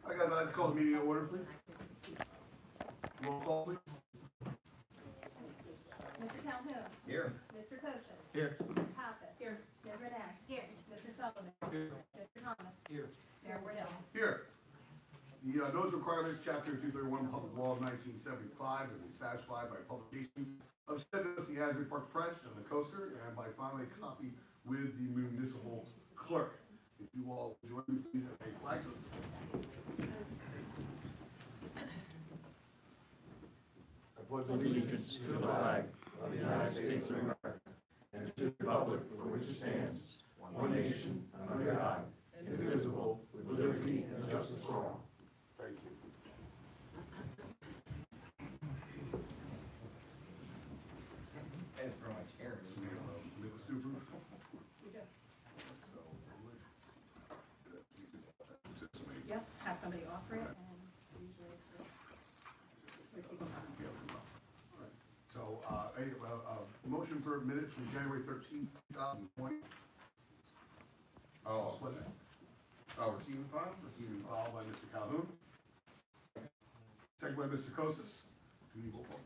I got, I'd like to call the meeting to order, please. Roll call, please. Mr. Calhoun. Here. Mr. Kosa. Here. Ms. Hoppus. Here. Deborah Nash. Here. Mr. Sullivan. Here. Mr. Thomas. Here. Mayor Wardell. Here. The notice requirements, chapter 231, Public Law of 1975, has been satisfied by publication of said notice in the Asbury Park Press and the Coaster, and by filing a copy with the municipal clerk. If you all join me, please, at a flag salute. I pledge allegiance to the flag of the United States of America and to the republic for which it stands, one nation, under God, indivisible, with liberty and justice for all. Thank you. And for my chair. Legal super. Yep, have somebody offer it and usually it's So, a motion for minutes from January 13th, 2020. Oh, Split it. receive and file? Received and filed by Mr. Calhoun. Second by Mr. Kosis. Do we roll call?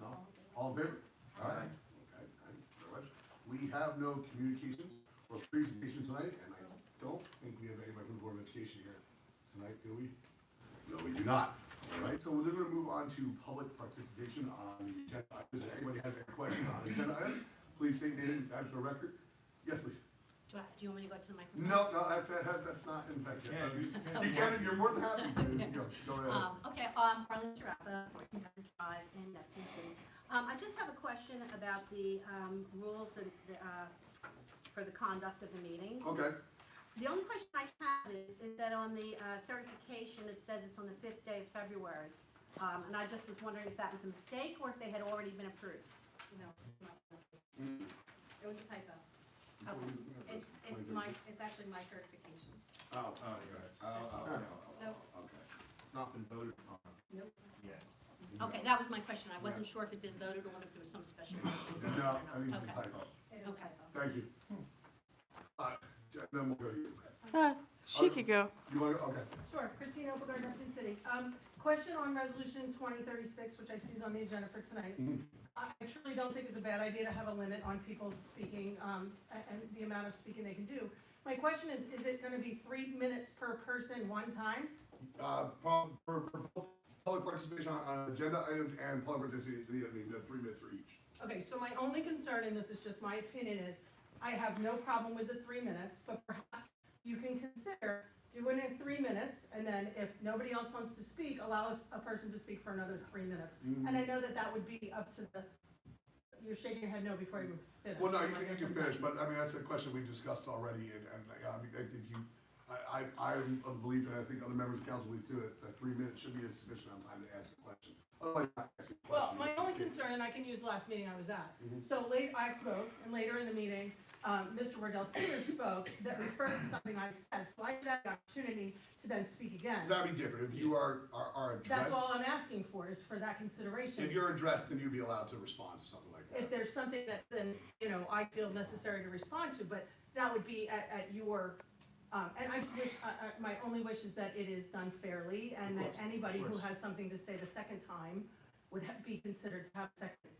No? All in favor? Aye. Okay, thank you very much. We have no communications or presentations tonight, and I don't think we have anybody from the Board of Education here tonight, do we? No, we do not. All right, so we're gonna move on to public participation on the agenda items. If anybody has any questions on agenda items, please state your name, add to the record. Yes, please. Do you want me to go to the microphone? No, that's not in fact yet. So you can, you're more than happy to go ahead. Okay, Carlin Sharapa, 1400 Drive in Neptune City. I just have a question about the rules and for the conduct of the meeting. Okay, The only question I have is that on the certification, it says it's on the 5th day of February. And I just was wondering if that was a mistake or if they had already been approved. No, it was a typo. Okay. It's actually my certification. oh, Nope. okay. It's not been voted upon. Nope. yet. Okay, that was my question. I wasn't sure if it had been voted on, if there was some special. No, I think it's a Okay. typo. Okay. Thank you. Then we'll go to you. She could go. You want to, okay. Sure, Christine Opelgard, Neptune City. Question on resolution 2036, which I see is on the agenda for tonight. I truly don't think it's a bad idea to have a limit on people speaking, and the amount of speaking they can do. My question is it gonna be 3 minutes per person one time? For both public participation on agenda items and public participation, you have 3 minutes for each. Okay, so my only concern, and this is just my opinion, is I have no problem with the 3 minutes, but perhaps you can consider doing it 3 minutes, and then if nobody else wants to speak, allow a person to speak for another 3 minutes. And I know that would be up to you're shaking your head no before you finish. Well, no, you can finish, but I mean, that's a question we discussed already, and I mean, if you, I'm of belief, and I think other members of council believe too, that 3 minutes should be a sufficient amount of time to ask a question. Otherwise, not asking a Well, question. my only concern, and I can use the last meeting I was at, Mhm. so I spoke, and later in the meeting, Mr. Wardell Senior spoke that referred to something I said, so I should have the opportunity to then speak again. That'd be different, if you are That's addressed, all I'm asking for, is for that consideration. if you're addressed, then you'd be allowed to respond to something like that. If there's something that then, I feel necessary to respond to, but that would be at your, and I wish, my only wish is that it is done fairly, and Of that course, anybody of who course. has something to say the second time would be considered to have a second.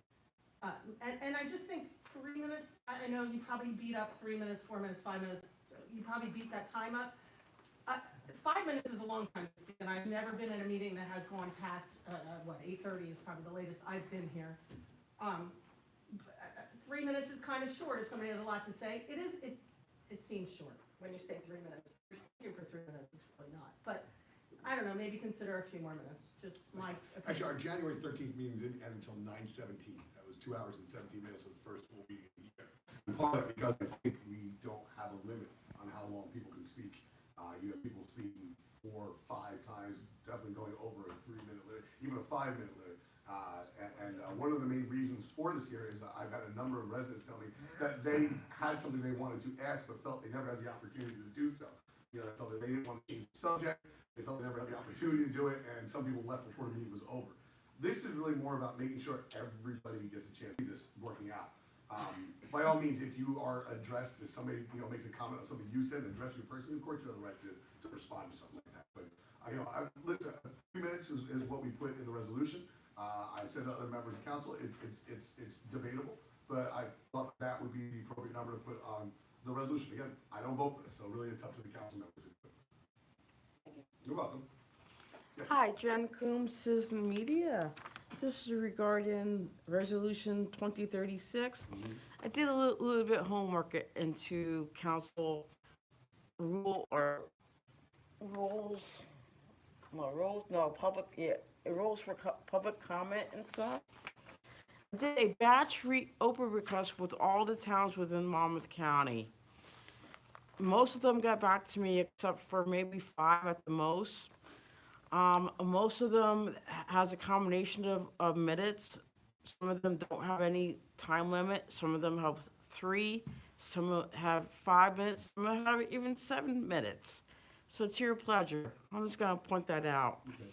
And I just think 3 minutes, I know you probably beat up 3 minutes, 4 minutes, 5 minutes, you probably beat that time up. 5 minutes is a long time to speak, and I've never been in a meeting that has gone past, 8:30 is probably the latest I've been here. 3 minutes is kind of short if somebody has a lot to say. It seems short when you say 3 minutes. If you're speaking for 3 minutes, it's really not. But, I don't know, maybe consider a few more minutes, just my opinion. Actually, our January 13th meeting didn't end until 9:17. That was 2 hours and 17 minutes of the first full meeting of the year. In part because I think we don't have a limit on how long people can speak. You have people speaking 4 or 5 times, definitely going over a 3-minute limit, even a 5-minute limit. And one of the main reasons for this here is I've had a number of residents tell me that they had something they wanted to ask, but felt they never had the opportunity to do so. They felt that they didn't want to change the subject, they felt they never had the opportunity to do it, and some people left before the meeting was over. This is really more about making sure everybody gets a chance to see this working out. By all means, if you are addressed, if somebody makes a comment on something you said and address you personally, of course you have the right to respond to something like that. But Listen, 3 minutes is what we put in the resolution. I've said to other members of council, it's debatable, but I thought that would be the appropriate number to put on the resolution. Again, I don't vote for this, so really it's up to the council members. You're welcome. Hi, Jen Coombs, Citizen Media. This is regarding Resolution 2036. I did a little bit of homework into council rules, rules for public comment and stuff. I did a batch open request with all the towns within Monmouth County. Most of them got back to me except for maybe 5 at the most. Most of them has a combination of minutes. Some of them don't have any time limit. Some of them have 3. Some have 5 minutes. Some have even 7 minutes. So it's your pleasure. I'm just gonna point that out. Okay.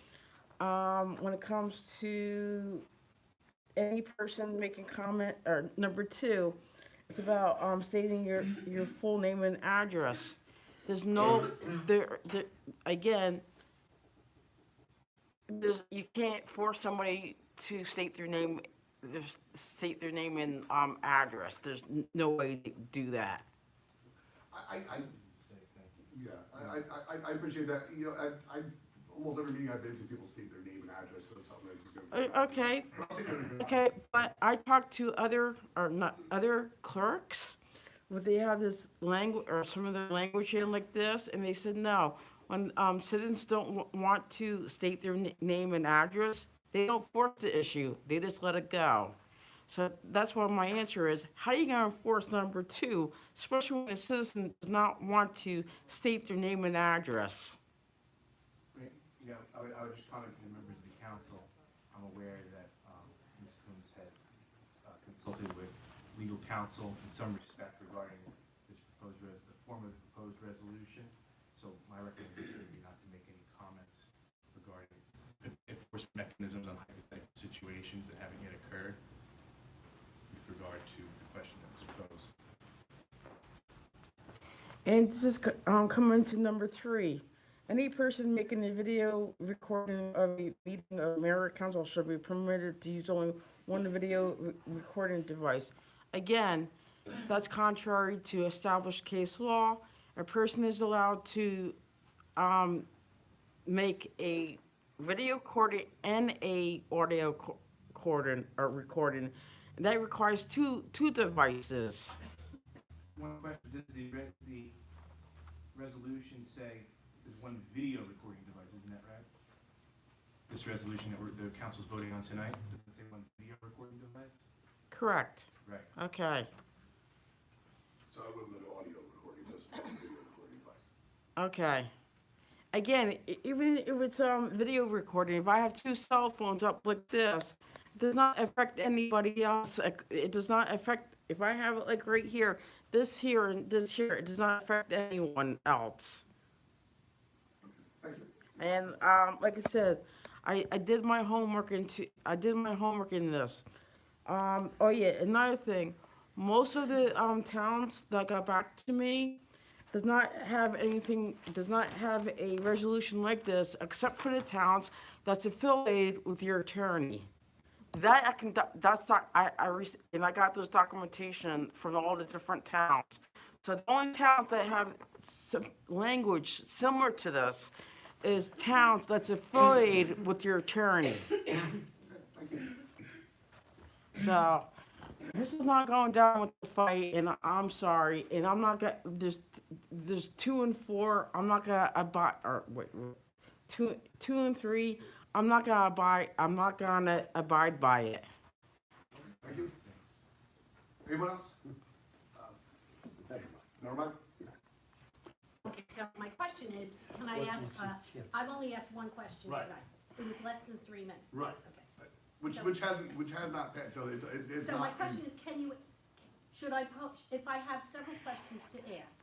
When it comes to any person making comment, or number 2, it's about stating your full name and address. There's no again. You can't force somebody to state their name and address. There's no way to do that. I appreciate that. I almost every meeting I've been to, people state their name and address, so it's something that's just Okay. Okay, but I talked to other clerks, but they have this language, or some of their language in like this, and they said no. When citizens don't want to state their name and address, they don't force the issue. They just let it go. So that's why my answer is, how are you going to enforce number 2, especially when a citizen does not want to state their name and address? I would just comment to the members of the council. I'm aware that Ms. Coombs has consulted with legal counsel in some respect regarding this the form of the proposed resolution. So my recommendation would be not to make any comments regarding enforcement mechanisms on hypothetical situations that haven't yet occurred with regard to the question that was posed. And this is coming to number 3. Any person making a video recording of a meeting of mayor or council should be permitted to use only one video recording device. Again, that's contrary to established case law. A person is allowed to make a video recording and a audio recording. And that requires two devices. One question, does the resolution say there's one video recording device, isn't that right? This resolution that the council's voting on tonight, does it say one video recording device? Correct. Right. Okay. So I wouldn't do audio recording, just video recording device. Okay. Again, even if it's video recording, if I have 2 cell phones up like this, it does not affect anybody else. It does not affect, if I have it like right here, this here and this here, it does not affect anyone else. Thank you. And like I said, I did my homework in this. Oh yeah, another thing, most of the towns that got back to me does not have a resolution like this, except for the towns that's affiliated with your attorney. That I got this documentation from all the different towns. So the only towns that have some language similar to this is towns that's affiliated with your attorney. So this is not going down with the fight, and I'm sorry, and I'm not gonna. There's 2 and 4. I'm not gonna abide. Or wait, 2 and 3. I'm not gonna abide by it. Thank you. Anyone else? Never mind. Okay, so my question is, can I ask, I've only asked one question Right. tonight. It was less than 3 minutes. Right. Okay. Which has not passed, so it's So not. my question is, if I have several questions to ask,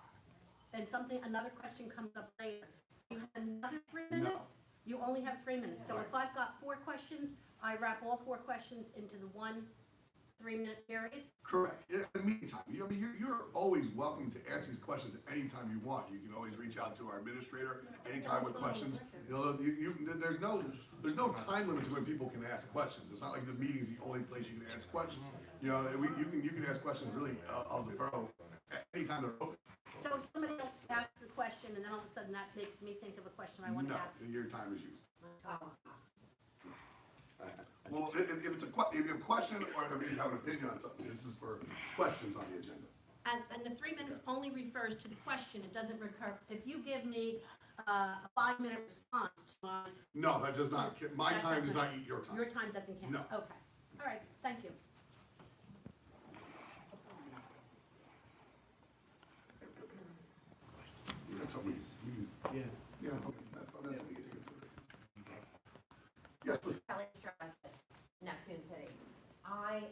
and another question comes up later, you have another 3 minutes? No. You only have 3 minutes. So Right. if I've got 4 questions, I wrap all 4 questions into the one 3-minute period? Correct. In the meantime, I mean, you're always welcome to ask these questions anytime you want. You can always reach out to our administrator anytime with questions. You know, there's no time limit to when people can ask questions. It's not like the meeting's the only place you can ask questions. You know, you can ask questions really of the borough anytime they're open. So if somebody else asks a question, and then all of a sudden that makes me think of a question I want to No, ask. your time is used. Oh. Well, if it's if you have a question or if you have an opinion on something, this is for questions on the agenda. And the 3 minutes only refers to the question, it doesn't recur, if you give me a 5-minute response to my, No, that does not, my That time does doesn't- not eat your time. your time doesn't count? No. Okay, all right, thank you. That's something Yeah. yeah, okay, that's what we get to consider. Yes, please. Kelly Justice, Neptune City. I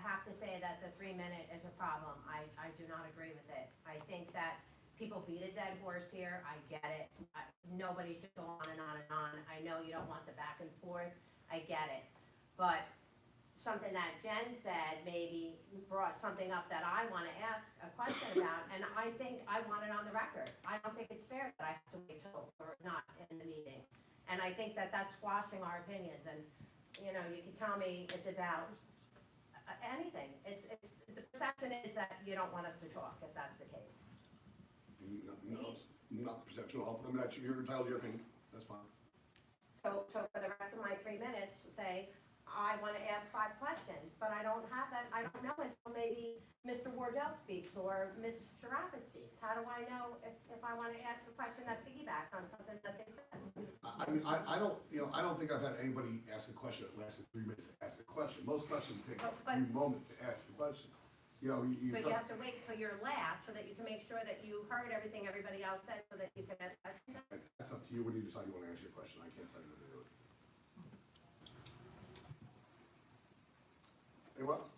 have to say that the 3-minute is a problem. I do not agree with it. I think that people beat a dead horse here. I get it. Nobody should go on and on and on. I know you don't want the back and forth. I get it. But something that Jen said maybe brought something up that I want to ask a question about, and I think I want it on the record. I don't think it's fair that I have to wait till we're not in the meeting. And I think that that's squashing our opinions, and, you know, you can tell me it's about anything. It's, the perception is that you don't want us to talk, if that's the case. No, it's not perceptual. I mean, you're entitled to your opinion. That's fine. So for the rest of my 3 minutes, say, I want to ask 5 questions, but I don't have that, I don't know until maybe Mr. Wardell speaks or Ms. Sharafa speaks. How do I know if I want to ask a question that piggybacks on something that they said? I mean, I don't, you know, I don't think I've had anybody ask a question that lasted 3 minutes to ask a question. Most questions take a But- few moments to ask a question. You know, So you have to wait till you're last so that you can make sure that you heard everything everybody else said so that you can ask questions. that's up to you when you decide you want to answer your question. I can't tell you what to do. Anyone else?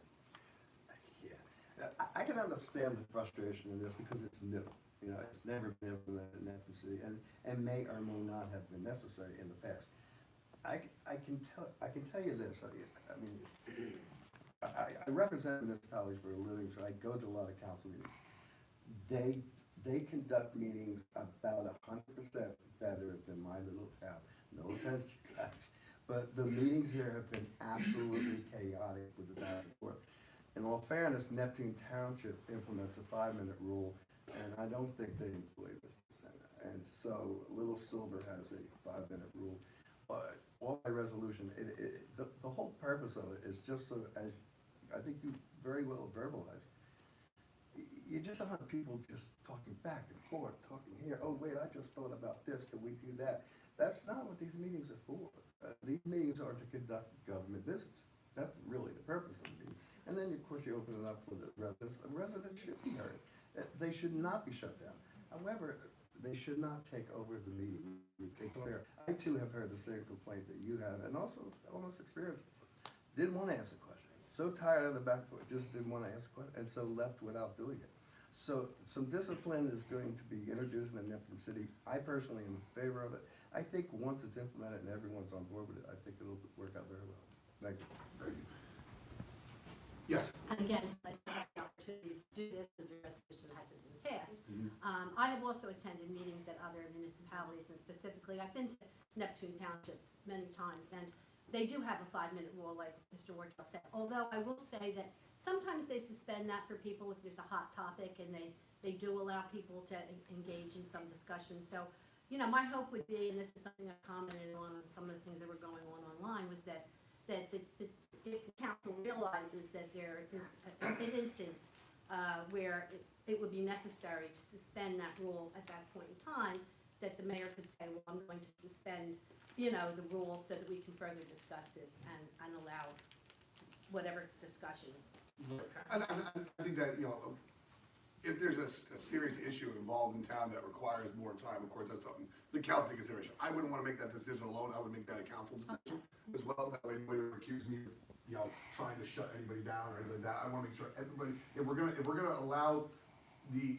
Yeah, I can understand the frustration in this because it's new. You know, it's never been implemented in Neptune City and may or may not have been necessary in the past. I can tell you this, I mean, I represent municipalities for a living, so I go to a lot of council meetings. They conduct meetings about 100% better than my little town. No offense, you guys, but the meetings here have been absolutely chaotic with the back and forth. In all fairness, Neptune Township implements a 5-minute rule, and I don't think they employ Mr. Senna. And so Little Silver has a 5-minute rule. But all my resolution, the whole purpose of it is just so, as I think you very well verbalized, you just don't have people just talking back and forth, talking here, oh wait, I just thought about this, can we do that? That's not what these meetings are for. These meetings are to conduct government business. That's really the purpose of the meeting. And then, of course, you open it up for the residents. The residents should be heard. They should not be shut down. However, they should not take over the meeting. I too have heard the same complaint that you have, and also almost experienced. Didn't want to ask a question. So tired of the back foot, just didn't want to ask a question, and so left without doing it. So some discipline is going to be introduced in Neptune City. I personally am in favor of it. I think once it's implemented and everyone's on board with it, I think it'll work out very well. Thank you. Thank you. Yes. And again, it's nice to have the opportunity to do this because the resolution hasn't been passed. Mhm. I have also attended meetings at other municipalities, and specifically, I've been to Neptune Township many times, and they do have a 5-minute rule, like Mr. Wardell said. Although I will say that sometimes they suspend that for people if there's a hot topic, and they do allow people to engage in some discussion. So, you know, my hope would be, and this is something I commented on some of the things that were going on online, was that if the council realizes that there is an instance where it would be necessary to suspend that rule at that point in time, that the mayor could say, well, I'm going to suspend, you know, the rule so that we can further discuss this and allow whatever discussion. And I think that, you know, if there's a serious issue involved in town that requires more time, of course, that's something the council takes consideration. I wouldn't want to make that decision alone. I would make that a council decision as well. That way, nobody would accuse me of, you know, trying to shut anybody down or anything like that. I want to make sure everybody, if we're gonna allow the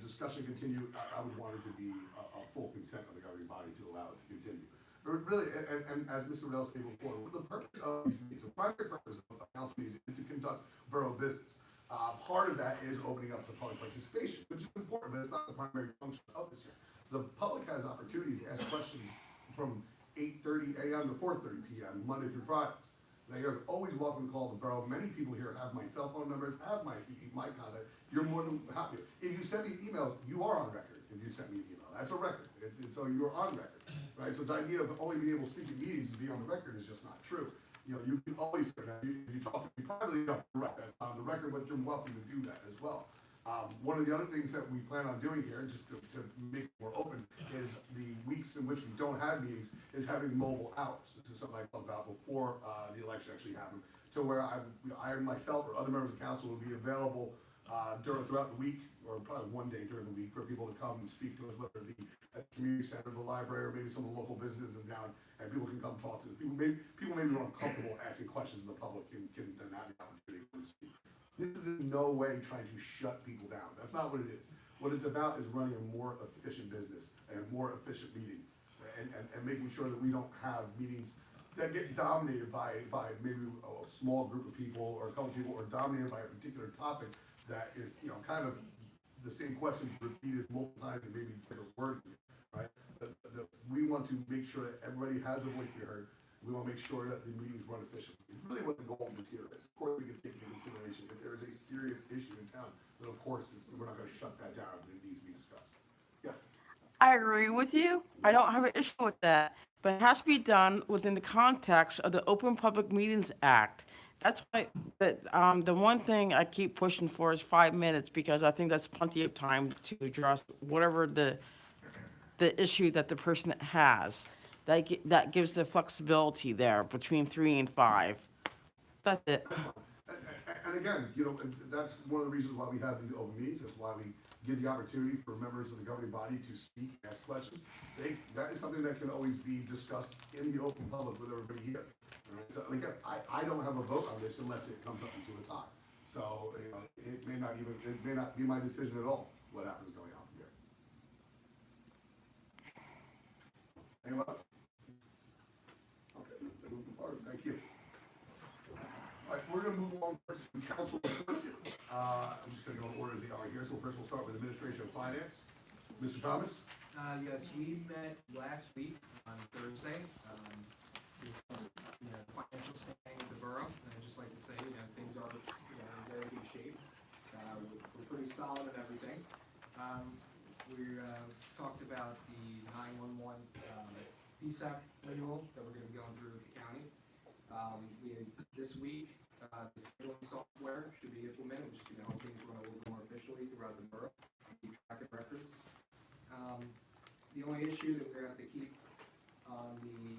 discussion continue, I would want it to be a full consent of the governing body to allow it to continue. Really, and as Mr. Riddell stated before, the purpose of these meetings, the primary purpose of council meetings is to conduct borough business. Part of that is opening up the public participation, which is important, but it's not the primary function of this here. The public has opportunities to ask questions from 8:30 a.m. to 4:30 p.m., Monday through Fridays. They are always welcome to call the borough. Many people here have my cell phone numbers, have my contact. You're more than happy. If you send me an email, you are on record. If you send me an email, that's a record. So you're on record, right? So the idea of only being able to speak at meetings and be on the record is just not true. You know, you can always, if you talk to me privately, you don't have to write that on the record, but you're welcome to do that as well. One of the other things that we plan on doing here, just to make it more open, is the weeks in which we don't have meetings, is having mobile hours. This is something I talked about before the election actually happened, to where I myself or other members of council will be available throughout the week, or probably one day during the week, for people to come and speak to us, whether it be at the community center, the library, or maybe some of the local businesses in town, and people can come talk to us. People may be more comfortable asking questions, and the public can then have the opportunity to speak. This is in no way trying to shut people down. That's not what it is. What it's about is running a more efficient business and a more efficient meeting, and making sure that we don't have meetings that get dominated by maybe a small group of people or a couple people, or dominated by a particular topic that is, you know, kind of the same questions repeated multiple times and maybe different wording, right? We want to make sure that everybody has a voice to be heard. We want to make sure that the meetings run efficiently. It's really what the goal of this here is. Of course, we can take into consideration if there is a serious issue in town, then of course, we're not going to shut that down. It needs to be discussed. Yes? I agree with you. I don't have an issue with that, but it has to be done within the context of the Open Public Meetings Act. That's why the one thing I keep pushing for is 5 minutes, because I think that's plenty of time to address whatever the issue that the person has. That gives the flexibility there between 3 and 5. That's it. And again, you know, and that's one of the reasons why we have these open meetings. That's why we give the opportunity for members of the governing body to speak, ask questions. That is something that can always be discussed in the open public with everybody here. Right? So again, I don't have a vote on this unless it comes up into a tie. So, you know, it may not be my decision at all what happens going on from here. Anyone else? Okay, moving forward. Thank you. All right, we're gonna move along first to council first. I'm just gonna go in order as they are here. So first we'll start with administration and finance. Mr. Thomas? Yes, we met last week on Thursday. Financial standing of the borough, and I'd just like to say, things are, in very good shape. We're pretty solid in everything. We talked about the 911 PSAP renewal that we're gonna be going through with the county. This week, the scheduling software should be implemented, which is gonna help things run a little bit more efficiently throughout the borough, keep track of records. The only issue that we're gonna have to keep on the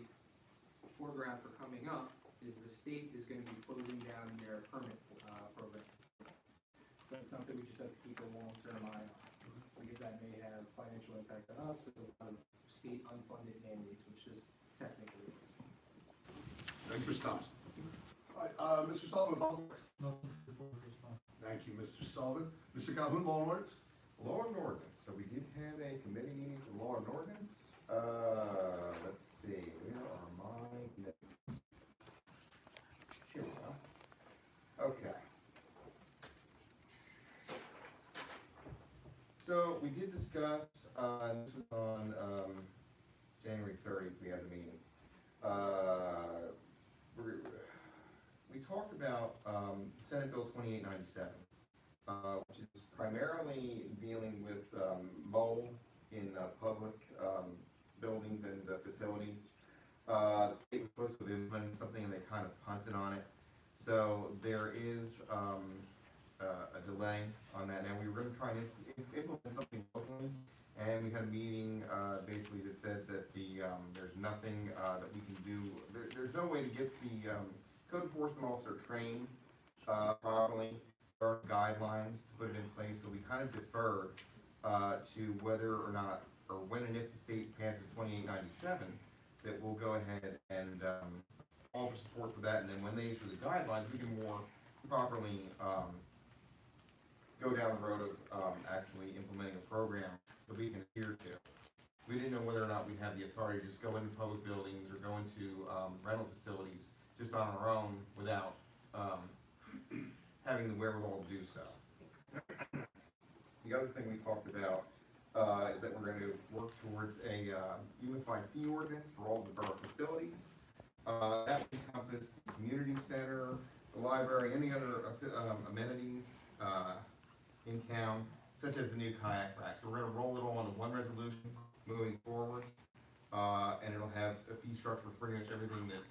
foreground for coming up is the state is gonna be closing down their permit program. So it's something we just have to keep a long-term eye on, because that may have financial impact on us. There's a lot of state unfunded mandates, which this technically is. Thank you, Mr. Thomas. All right, Mr. Sullivan, Public Works. Thank you, Mr. Sullivan. Mr. Calhoun, Law and Ordinance. Law and Ordinance, so we did have a committee meeting for Law and Ordinance. Let's see, where are my notes? Here we go. Okay. So we did discuss, this was on, January 30th, we had a meeting. We talked about, Senate Bill 2897. Which is primarily dealing with mold in public buildings and facilities. The state was supposed to implement something and they kind of punted on it. So there is a delay on that. Now we were going to try and implement something locally, and we had a meeting basically that said that there's nothing that we can do. There's no way to get the code enforcement officer trained properly. Guidelines to put it in place, so we kind of deferred to whether or not, or when and if the state passes 2897, that we'll go ahead and offer support for that, and then when they issue the guidelines, we can more properly go down the road of actually implementing a program that we can adhere to. We didn't know whether or not out, we have the authority to just go into public buildings or go into rental facilities just on our own without having the wherewithal to do so. The other thing we talked about is that we're going to work towards a unified fee ordinance for all the borough facilities. That would encompass the community center, the library, any other amenities in town, such as the new kayak rack. So we're going to roll it all into one resolution moving forward, and it'll have a fee structure for pretty much everything that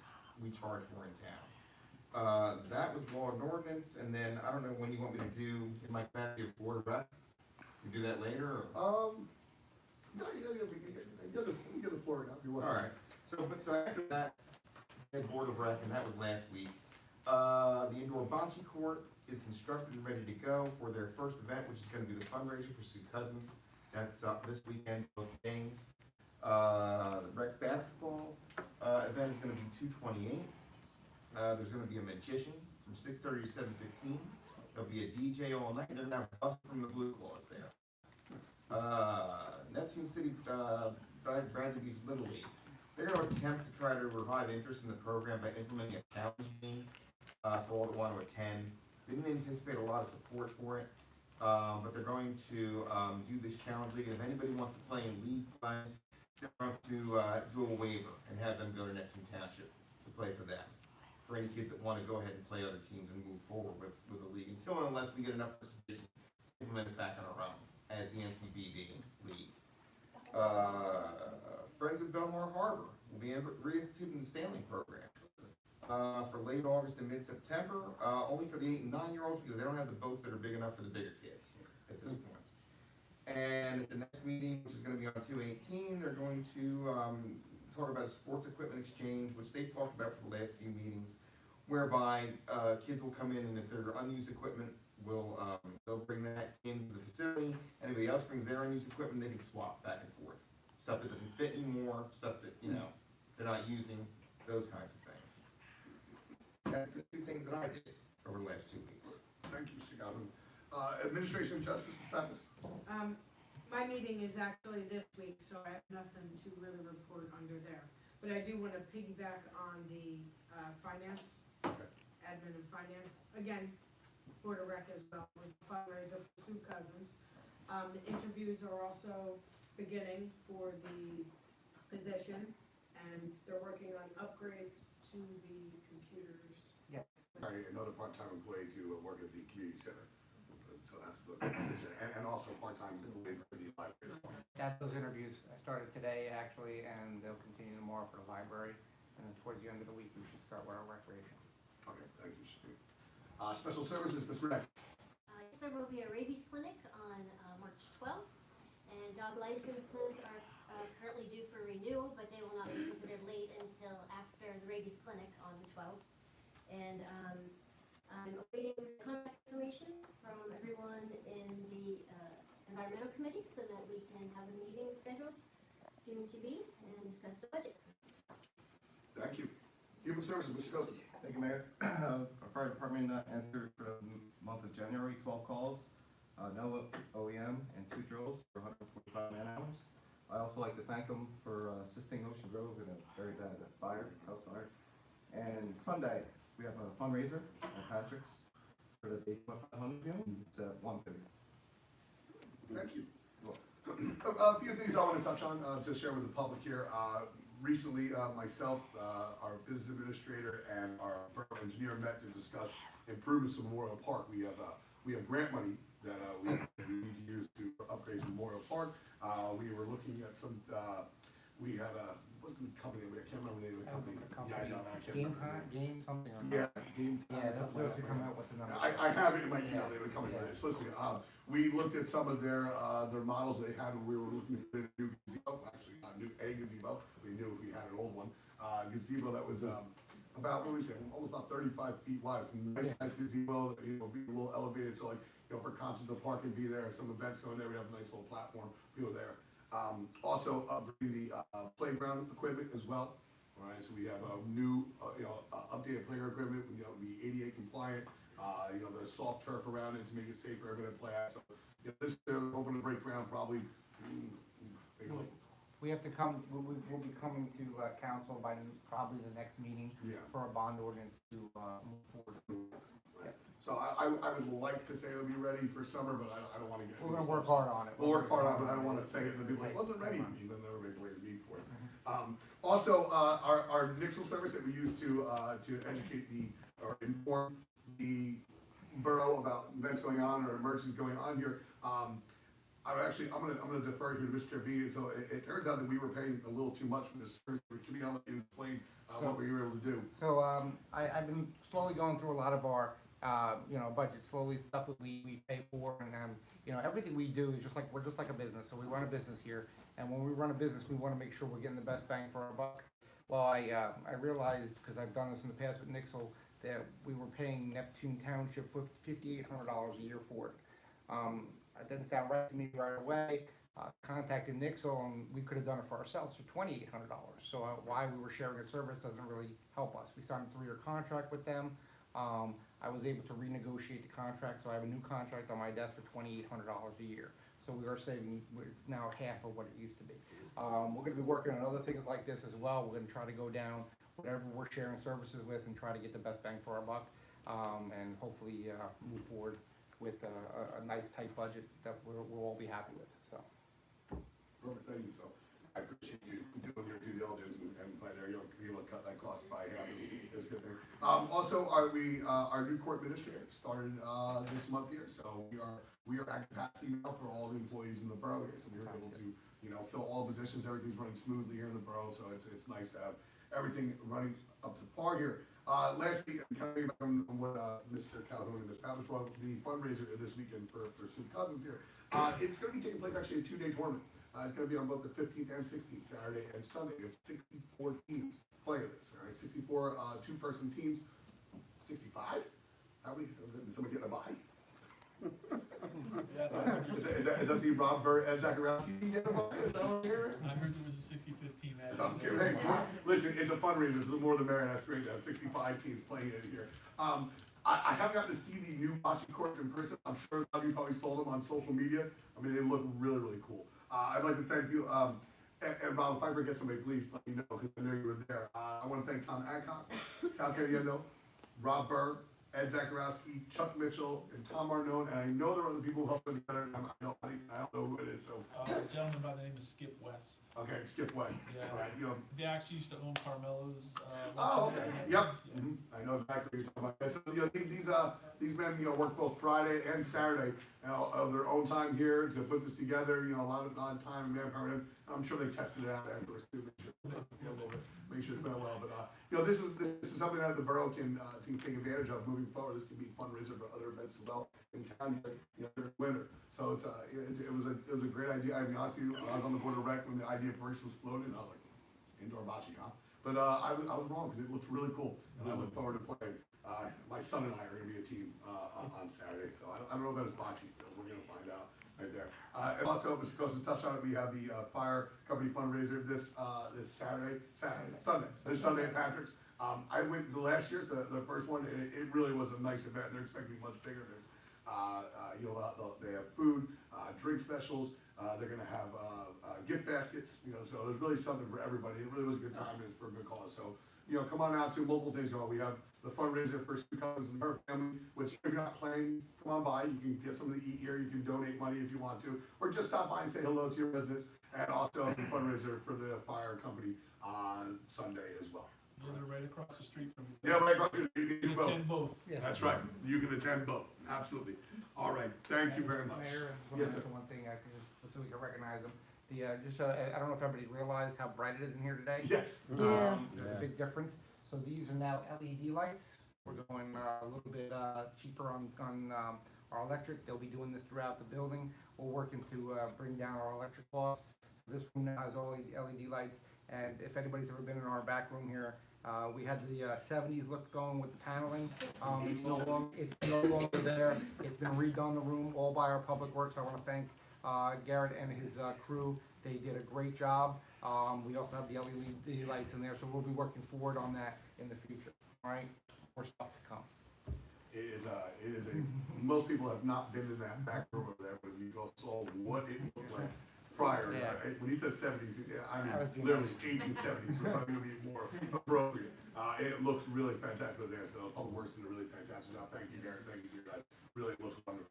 we charge for in town. That was law and ordinance, and then I don't know when you want me to do in my capacity of board of rec. You do that later, or? No, we get the floor now, if you want. All right, so after that, the board of rec, and that was last week. The indoor bocce court is constructed and ready to go for their first event, which is gonna be the fundraiser for Sue Cousins. That's this weekend, both games. The rec basketball, event is gonna be 2/28. There's gonna be a magician from 6:30 to 7:15. There'll be a DJ all night, and they're gonna have a bus from the Blue Claws there. Neptune City, Bradley Beach Little League. They're gonna attempt to try to revive interest in the program by implementing a challenge theme, for all that want to attend. They didn't anticipate a lot of support for it, but they're going to, do this challenge league. If anybody wants to play in league play, they're going to, do a waiver and have them go to Neptune Township to play for them. For any kids that want to go ahead and play other teams and move forward with the league, until and unless we get enough participation to implement it back on our own as the NCBD league. Friends of Belmar Harbor will be reinstituting the sailing program for late August and mid-September, only for the 8 and 9-year-olds because they don't have the boats that are big enough for the bigger kids at this point. And at the next meeting, which is going to be on 2/18, they're going to talk about a sports equipment exchange, which they've talked about for the last few meetings, whereby kids will come in and if their unused equipment they'll bring that into the facility. Anybody else brings their unused equipment, they can swap back and forth. Stuff that doesn't fit anymore, stuff that, they're not using, those kinds of things. That's the 2 things that I did over the last 2 weeks. Thank you, Mr. Godwin. Administration of Justice, Ms. Pappas? My meeting is actually this week, so I have nothing to really report under there. But I do want to piggyback on the finance, admin and finance. Again, Board of Rec as well, was a fundraiser for Sue Cousins. The interviews are also beginning for the position, and they're working on upgrades to the computers. Another part-time employee to work at the community center. So that's the position, and also part-time employee for the library. Those interviews started today, actually, and they'll continue tomorrow for the library. And then towards the end of the week, we should start with our recreation. Okay, thank you, Steve. Special services, Ms. Renee. Yes, there will be a rabies clinic on March 12th, and dog licenses are currently due for renewal, but they will not be considered late until after the rabies clinic on the 12th. And I'm awaiting contact information from everyone in the environmental committee so that we can have a meeting scheduled soon to be and discuss the budget. Thank you. Human Services, Mr. Joseph. Thank you, Mayor. Our fire department answered for the month of January, 12 calls, no OEM, and 2 drills for 145 man-hours. I also like to thank them for assisting Ocean Grove in a very bad house fire. And Sunday, we have a fundraiser at Patrick's for the Day 500 unit. It's at 1:30. Thank you. A few things I want to touch on to share with the public here. Recently, myself, our business administrator, and our borough engineer met to discuss improvements of Memorial Park. We have grant money that we need to use to upgrade Memorial Park. We were looking at some. We had what's the company? I can't remember the name of the company. Yeah, I know. I can't remember. Game something or Yeah, not. Game Time. Yeah, they'll have to come out with the number. I have it in my email. They were coming with this. Listen, we looked at some of their models they had when we were looking at a new gazebo. Actually, not new, a gazebo. We knew if we had an old one. Gazebo that was about, what do we say, almost about 35 feet wide. It's a nice size gazebo, be a little elevated, so like, for concerts, the park can be there, some events going there, we have a nice little platform, people there. Also upgrading the playground equipment as well. All right, so we have a new, updated playground equipment, be ADA compliant. The soft turf around it to make it safe for everyone to play at. So, this open to break ground probably We have to come, we'll be coming to, council by probably the next meeting Yeah. for a bond ordinance to, move forward. So I would like to say it'll be ready for summer, but I don't wanna get. We're gonna work hard on it. We'll work hard on it, but I don't wanna say it and people like, wasn't ready, even though everybody blames me for it. Also, our Nixle service that we use to educate or inform the borough about events going on or emergencies going on here, I'm gonna defer here to Mr. B. So it turns out that we were paying a little too much for this service, which should be able to explain what we were able to do. So, I've been slowly going through a lot of our, budget, slowly, stuff that we pay for, and, everything we do is we're just like a business, so we run a business here, and when we run a business, we wanna make sure we're getting the best bang for our buck. Well, I realized, because I've done this in the past with Nixle, that we were paying Neptune Township for $5,800 a year for it. It didn't sound right to me right away. Contacted Nixle, and we could have done it for ourselves for $2,800. So why we were sharing a service doesn't really help us. We signed a 3-year contract with them. I was able to renegotiate the contract, so I have a new contract on my desk for $2,800 a year. So we are saving, it's now half of what it used to be. We're gonna be working on other things like this as well. We're gonna try to go down whatever we're sharing services with and try to get the best bang for our buck, and hopefully move forward with a nice tight budget that we'll all be happy with, so. Perfect, thank you, so I appreciate you doing your due diligence and by there, you'll be able to cut that cost by half is good thing. Also, our new court administrator started, this month here, so we are at capacity now for all the employees in the borough here, so we were able to, fill all positions, everything's running smoothly here in the borough, so it's nice to have everything running up to par here. Lastly, coming back on what, Mr. Calhoun and Ms. Powers brought up, the fundraiser this weekend for Sue Cousins here. It's gonna be taking place actually a 2-day tournament. It's gonna be on both the 15th and 16th, Saturday and Sunday. It's 64 teams playing this, all right? 64 two-person teams. 65? How many? Did somebody get a bye? Is that the Rob Burt and Zachariah get a bye? Is that what I'm hearing? I heard there was a 65th team added. Okay, right. Listen, it's a fundraiser. The more the merrier. That's great. That's 65 teams playing it here. I haven't gotten to see the new bocce courts in person. I'm sure a lot of you probably saw them on social media. I mean, they look really, really cool. I'd like to thank you. And Rob, if I forget somebody, please let me know, because I know you were there. I want to thank Tom Adcock, Sal Cariendo, Rob Burr, Ed Zakarowski, Chuck Mitchell, and Tom Arnone, and I know there are other people who helped put together, and I don't know who it is, so. A gentleman by the name of Skip West. Okay, Skip West. Yeah. All right, They actually used to own Carmelo's. Oh, okay, yep. Yeah. I know exactly what you're talking about. So, these men, work both Friday and Saturday, of their own time here to put this together, a lot of time and manpower, and I'm sure they tested it out afterwards too, make sure it's been well, but, this is something that the borough can take advantage of moving forward. This could be a fundraiser for other events as well in town, during winter. So it was a great idea. I'll be honest with you, I was on the board of rec when the idea first was floated, and I was like, indoor bocce, huh? But I was wrong, because it looked really cool, and I look forward to playing. My son and I are gonna be a team on Saturday, so I don't know about his bocce skills. We're gonna find out right there. And also, Mr. Costa touched on it. We have the fire company fundraiser this Sunday at Patrick's. I went the last year, so the first one, and it really was a nice event. They're expecting much bigger. There's they have food, drink specials. They're gonna have gift baskets. So there's really something for everybody. It really was a good time, and it's for a good cause. So come on out to multiple things going on. We have the fundraiser for Sue Cousins and her family, which if you're not playing, come on by. You can get something to eat here. You can donate money if you want to, or just stop by and say hello to your residents. And also the fundraiser for the fire company on Sunday as well. Yeah, they're right across the street from you. Yeah, right across the street. You can do Attend both. That's right. You can attend both. Absolutely. All right. Thank you very much. Mayor, Yes, sir. one thing, so we can recognize them. I don't know if everybody realized how bright it is in here today. Yes. Yeah. There's a big difference. So these are now LED lights. We're going a little bit cheaper on our electric. They'll be doing this throughout the building. We're working to bring down our electric costs. This room now has all LED lights. And if anybody's ever been in our back room here, we had the 70s look going with the paneling. It's no longer there. It's been redone, the room, all by our public works. I want to thank Garrett and his crew. They did a great job. We also have the LED lights in there, so we'll be working forward on that in the future. All right, more stuff to come. It is a, most people have not been in that back room over there, but you go saw what it looked like. prior, Yeah. when he says seventies, I I was mean, being literally nice. 1870s would probably be more appropriate. And it looks really fantastic there, so Public Works did a really fantastic job. Thank you, Darren, thank you, guys. Really looks wonderful.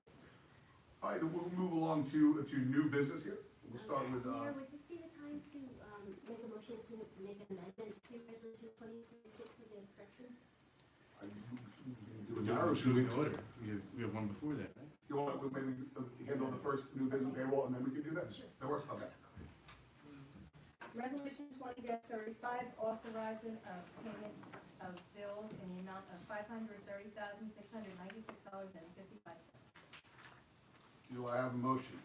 All right, we'll move along to new business here. We'll start with, Mayor, would this be the time to, make a motion to make an amendment to resolution 2026 with the correction? do a narrow Should we order? We have one before that, right? You want, to maybe handle the first new business payroll, and then we can do that? That works? Okay. Resolution 20-35, authorizing payment of bills in the amount of $530,696.55. Do I have a motion?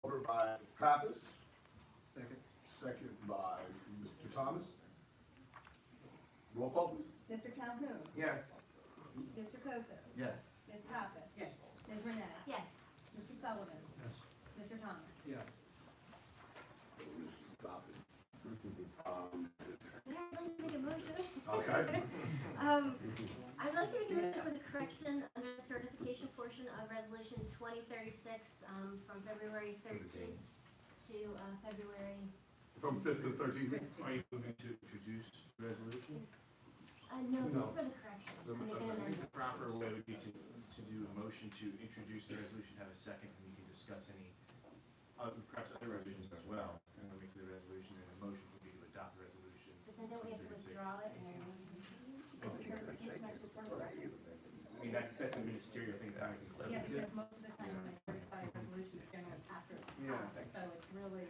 Ordered by Mr. Pappas, Second. second by Mr. Thomas. Roll call, please. Mr. Calhoun? Yes. Mr. Kosis? Yes. Ms. Pappas? Yes. Ms. Renee? Yes. Mr. Sullivan? Yes. Mr. Thomas? Yes. Stop it. Mayor, I'd like to make a motion. Okay. I'd like to make a motion for the correction under the certification portion of resolution 2036, from February 13th to, February, From 5th to 13th? Are you moving to introduce the resolution? no, No. just for the correction. The I'm making an amendment. proper way would be to do a motion to introduce the resolution, have a second, and you can discuss any, perhaps other resolutions as well. And then we do the resolution, and the motion would be to adopt the resolution. But then don't we have to withdraw it and then? I mean, that's a ministerial thing that I can clearly Yeah, do. because most of the time when they certify resolutions, they're not after it's Yeah. passed, so it's really,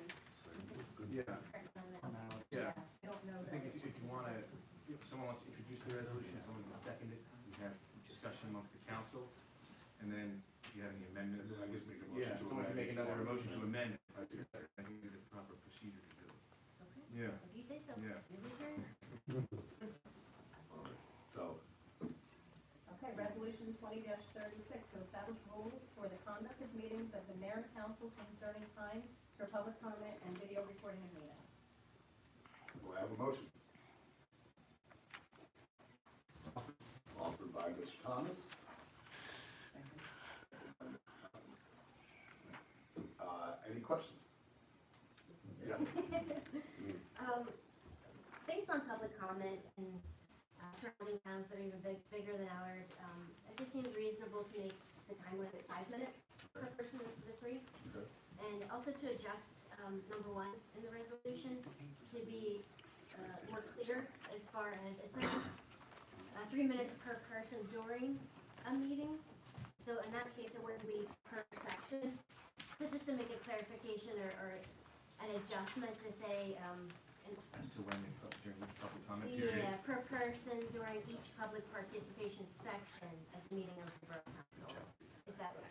Yeah. correct on that. Yeah. I don't know I that. think if you wanna, if someone wants to introduce the resolution, someone can second it, we have discussion amongst the council, and then if you have any amendments. And then I guess make a motion Yeah, to someone can amend. make another motion to amend it. I think I think it's the proper procedure to do it. Okay, Yeah. if you say so. Yeah. Your turn. So, Okay, resolution 20-36, to establish rules for the conduct of meetings of the mayor and council concerning time for public comment and video recording of meetings. do I have a motion? Offered by Mr. Thomas. Any questions? Yeah. Based on public comment in surrounding towns that are even bigger than ours, it just seems reasonable to make the time limit 5 minutes per person instead of 3. Okay. And also to adjust, number 1 in the resolution to be more clear as far as, it says 3 minutes per person during a meeting. So in that case, it wouldn't be per section. So just to make a clarification or an adjustment to say, As to when it's up during the public comment period. yeah, per person during each public participation section at the meeting of the Borough Council. If that was,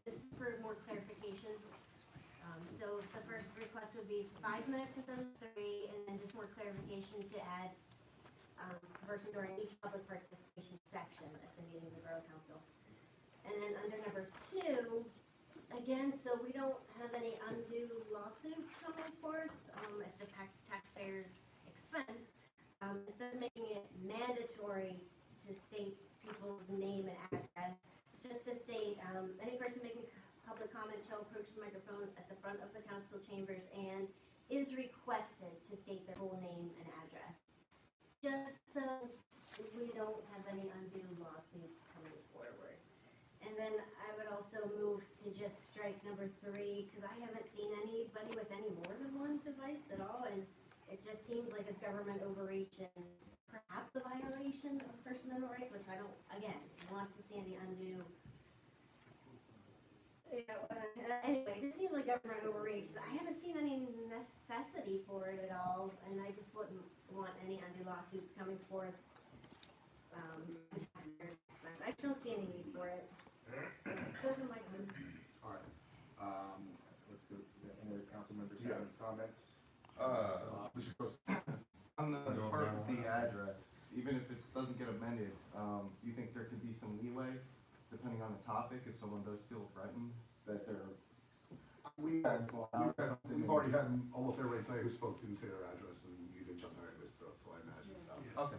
just for more clarification. So the first request would be 5 minutes instead of 3, and then just more clarification to add, person during each public participation section at the meeting of the Borough Council. And then under number 2, again, so we don't have any undue lawsuits coming forth, at the taxpayers' expense. Instead of making it mandatory to state people's name and address, just to state, any person making public comment shall approach the microphone at the front of the council chambers and is requested to state their full name and address. Just so we don't have any undue lawsuits coming forward. And then I would also move to just strike number 3, because I haven't seen anybody with any more than one device at all, and it just seems like it's government overreach and perhaps a violation of First Amendment rights, which I don't, again, want to see any undue. Anyway, it just seems like government overreach. I haven't seen any necessity for it at all, and I just wouldn't want any undue lawsuits coming forth. I just don't see any need for it. Those are my comments. All right. Let's go, any other council members Yeah. have any comments? Mr. Gross. On the part of the address, even if it doesn't get amended, do you think there could be some leeway, depending on the topic, if someone does feel threatened, that they're We've already had almost everybody tonight who spoke didn't say their address, and you didn't jump on anybody's throat, so I imagine so. Okay.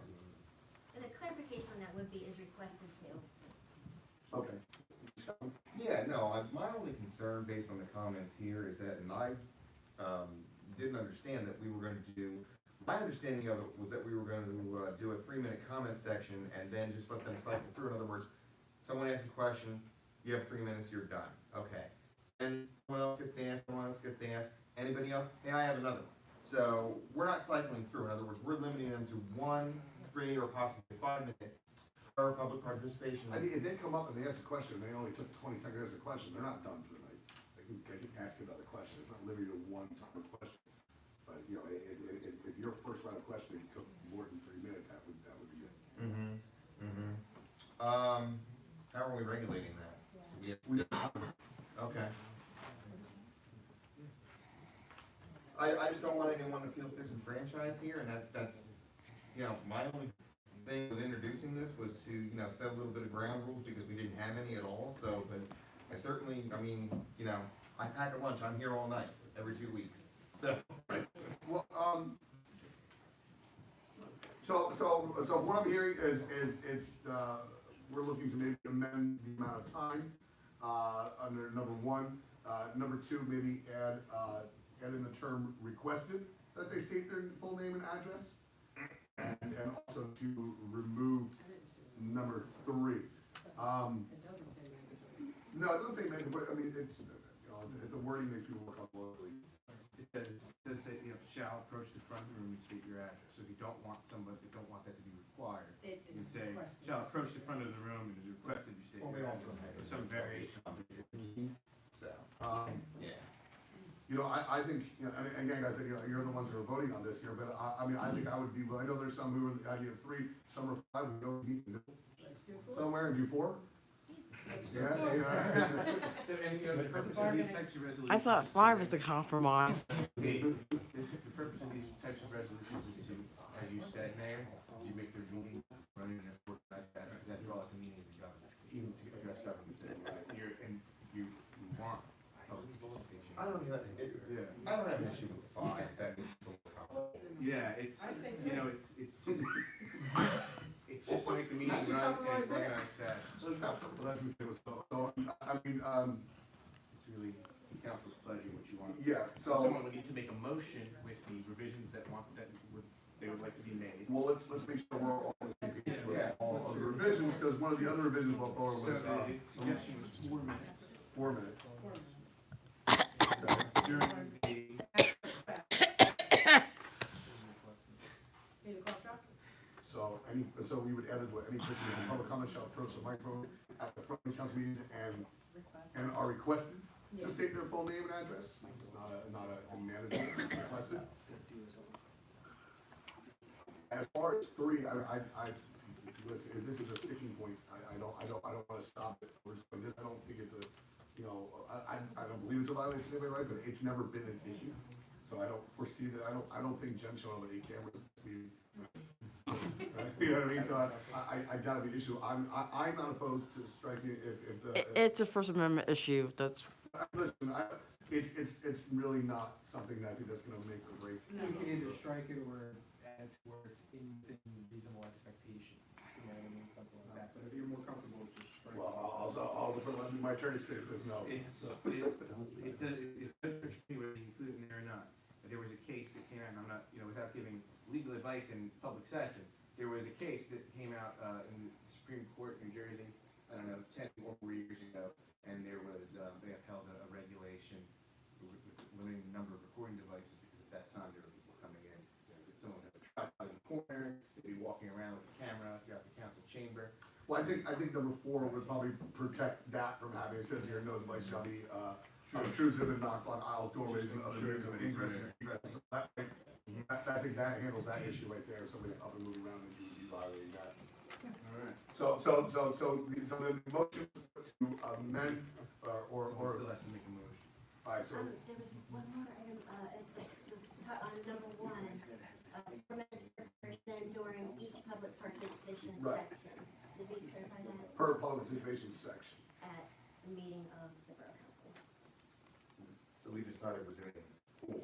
And a clarification on that would be is requested too. Okay. Yeah, no, my only concern concern based on the comments here is that, and I, didn't understand that we were gonna do, my understanding of it was that we were gonna, do a 3-minute comment section and then just let them cycle through. In other words, someone asks a question, you have 3 minutes, you're done, okay. And someone else gets to ask, someone else gets to ask, anybody else? Hey, I have another one. So, we're not cycling through. In other words, we're limiting them to 1, 3, or possibly 5-minute for public participation. I think if they come up and they ask a question, they only took 20 seconds to ask a question, they're not done for the night. They can ask another question, it's not limited to one time question. But, you know, if your first round of questioning took more than 3 minutes, that would be good. How are we regulating that? Okay. I just don't want anyone to feel disenfranchised here, and that's, you know, my only thing with introducing this was to, you know, set a little bit of ground rules because we didn't have any at all, so, but I certainly, I mean, you know, I pack a lunch, I'm here all night, every 2 weeks, so. Well, so what I'm hearing is, we're looking to maybe amend the amount of time, under number 1. Number 2, maybe add in the term requested, that they state their full name and address. And also to remove number 3. No, it doesn't say mandatory, I mean, it's, you know, the wording makes people look up locally. It does say, you know, shall approach the front room and state your address. So if you don't want somebody, if you don't want that to be required, you can say, shall approach the front of the room and it is requested you state your address. Or some variation of it. So, yeah. You know, I think, you know, and again, guys, you know, you're the ones who are voting on this here, but I mean, I think I would be, well, I know there's some who are the idea of 3, some are 5, we don't need to do somewhere and do 4. Yeah, And, you know, the purpose of these types of resolutions. I thought 5 was the compromise. The purpose of these types of resolutions is to, as you said, Mayor, you make their meeting running in a organized manner, because after all, it's a meeting of the government, even to address government. And you want public participation. I don't have an issue with 5, that means it's a little complicated. Yeah, it's, you know, it's just to make the meeting run in an organized fashion. So, I mean, It's really the council's pleasure what you want. yeah, So so, someone would need to make a motion with the revisions that they would like to be made. well, let's make sure we're all on the same page with Yeah. all of the revisions, because one of the other revisions before So was, the suggestion was 4 minutes 4 minutes. during the. 8 o'clock drop? So we would edit what any person in public comment shall approach the microphone at the front of the council meeting and are requested to state their full name and address. It's not a mandatory, it's requested. As far as 3, listen, if this is a sticking point, I don't wanna stop it. I don't think it's a, you know, I don't believe it's a violation of their rights, but it's never been an issue. So I don't foresee that, I don't think Jen showing up with 8 cameras, you know what I mean? So I doubt it'd be an issue. I'm not opposed to striking if the. It's a First Amendment issue, that's, Listen, it's really not something that I think that's gonna make or break. You can either strike it or add to where it's in reasonable expectation, you know what I mean, something like that, but if you're more comfortable, just strike it. Well, I'll my attorney says no. It does interesting whether you include it in there or not. But there was a case that came out, and I'm not, you know, without giving legal advice in public session, there was a case that came out in the Supreme Court, New Jersey, I don't know, 10 or more years ago, and there was, they upheld a regulation limiting the number of recording devices, because at that time there were people coming in, someone had a tripod in the corner, they'd be walking around with a camera throughout the council chamber. Well, I think number 4 would probably protect that from having, it says here, no device shall be, intrusive and knock on aisles, doorways, and other means of ingress and egress. I think that handles that issue right there, if somebody's up and moving around and you violating that. Alright. So the motion to amend, or. Still has to make a motion. Alright, so, There was one more item, on number 1, permitted per person during each public participation Right. section. Did we clarify that per public participation section. at the meeting of the Borough Council? So we decided we're doing 4.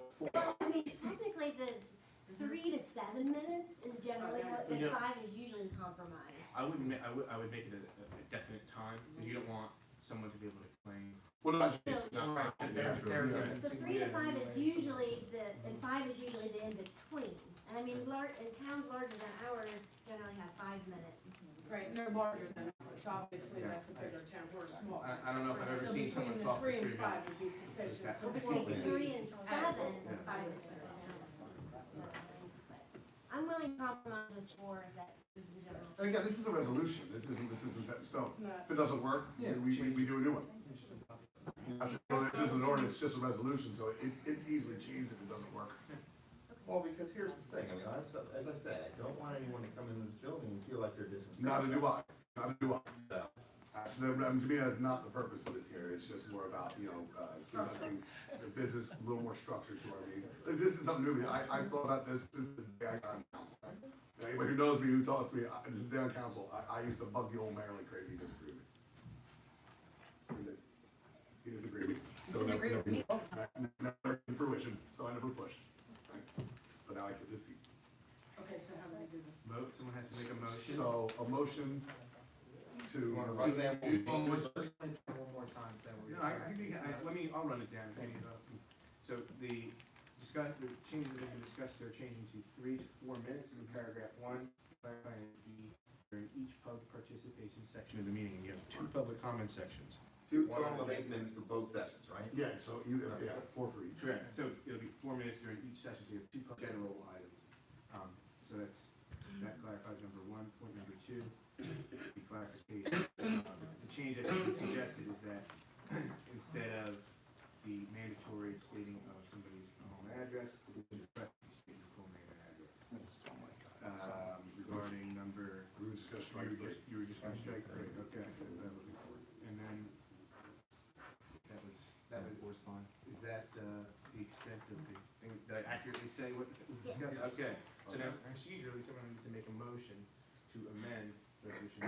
I mean, technically, the 3 to 7 minutes is generally what, and Yeah. 5 is usually the compromise. I would make it a definite time, because you don't want someone to be able to claim Well, that's, So- no, Right, yeah, sure, yeah. So 3 to 5 is usually and 5 is usually the in-between. And I mean, in towns larger than ours generally have 5 minutes. Right, and they're larger than ours, obviously, that's a bigger town, we're small. I don't know if I've ever So seen between someone the talk for 3 and 3 5 minutes. would be sufficient, so Okay. 4 would Between be 3 and 7, adequate. 5 is I'm willing to compromise with 4 if that is the general. And again, this is a resolution, this isn't set in stone. It's not- If it doesn't work, Yeah, we do a new one. It's just a topic. This isn't an ordinance, it's just a resolution, so it's easily changed if it doesn't work. Well, because here's the thing, I mean, as I said, I don't want anyone to come in this building and feel like their business. Not a do I, not a do I. So, To me, that's not the purpose of this here, it's just more about, conducting the business, a little more structure to our meetings. This is something new, I thought about this since the day I got on council. Anybody who knows me, who talks to me, this is the day on council, I used to bug the old mayor like crazy, he disagreed with me. He disagreed with me. So never in fruition, so I never pushed. Right? But now I sit this seat. Okay, so how do we do this? Someone has to make a motion. So, a motion to. You wanna run that one? One more time, so we. No, I'll run it down. So the changes that have been discussed, they're changing to 3 to 4 minutes in paragraph 1, clarifying during each public participation section of the meeting, and you have 2 public comment sections. 2 total of 8 minutes for both sessions, right? Yeah, so yeah, 4 for each. Correct, so it'll be 4 minutes during each session, so you have 2 general items. So that clarifies number 1. Point number 2, the clarification. The change that's been suggested is that instead of the mandatory stating of somebody's home address, we can request you state your full name and address. Regarding number. We were just gonna strike it. You were just gonna strike, right, okay. And then, that would correspond. Is that, the extent of the thing, did I accurately say what was discussed? Okay, so now procedurally, someone needs to make a motion to amend resolution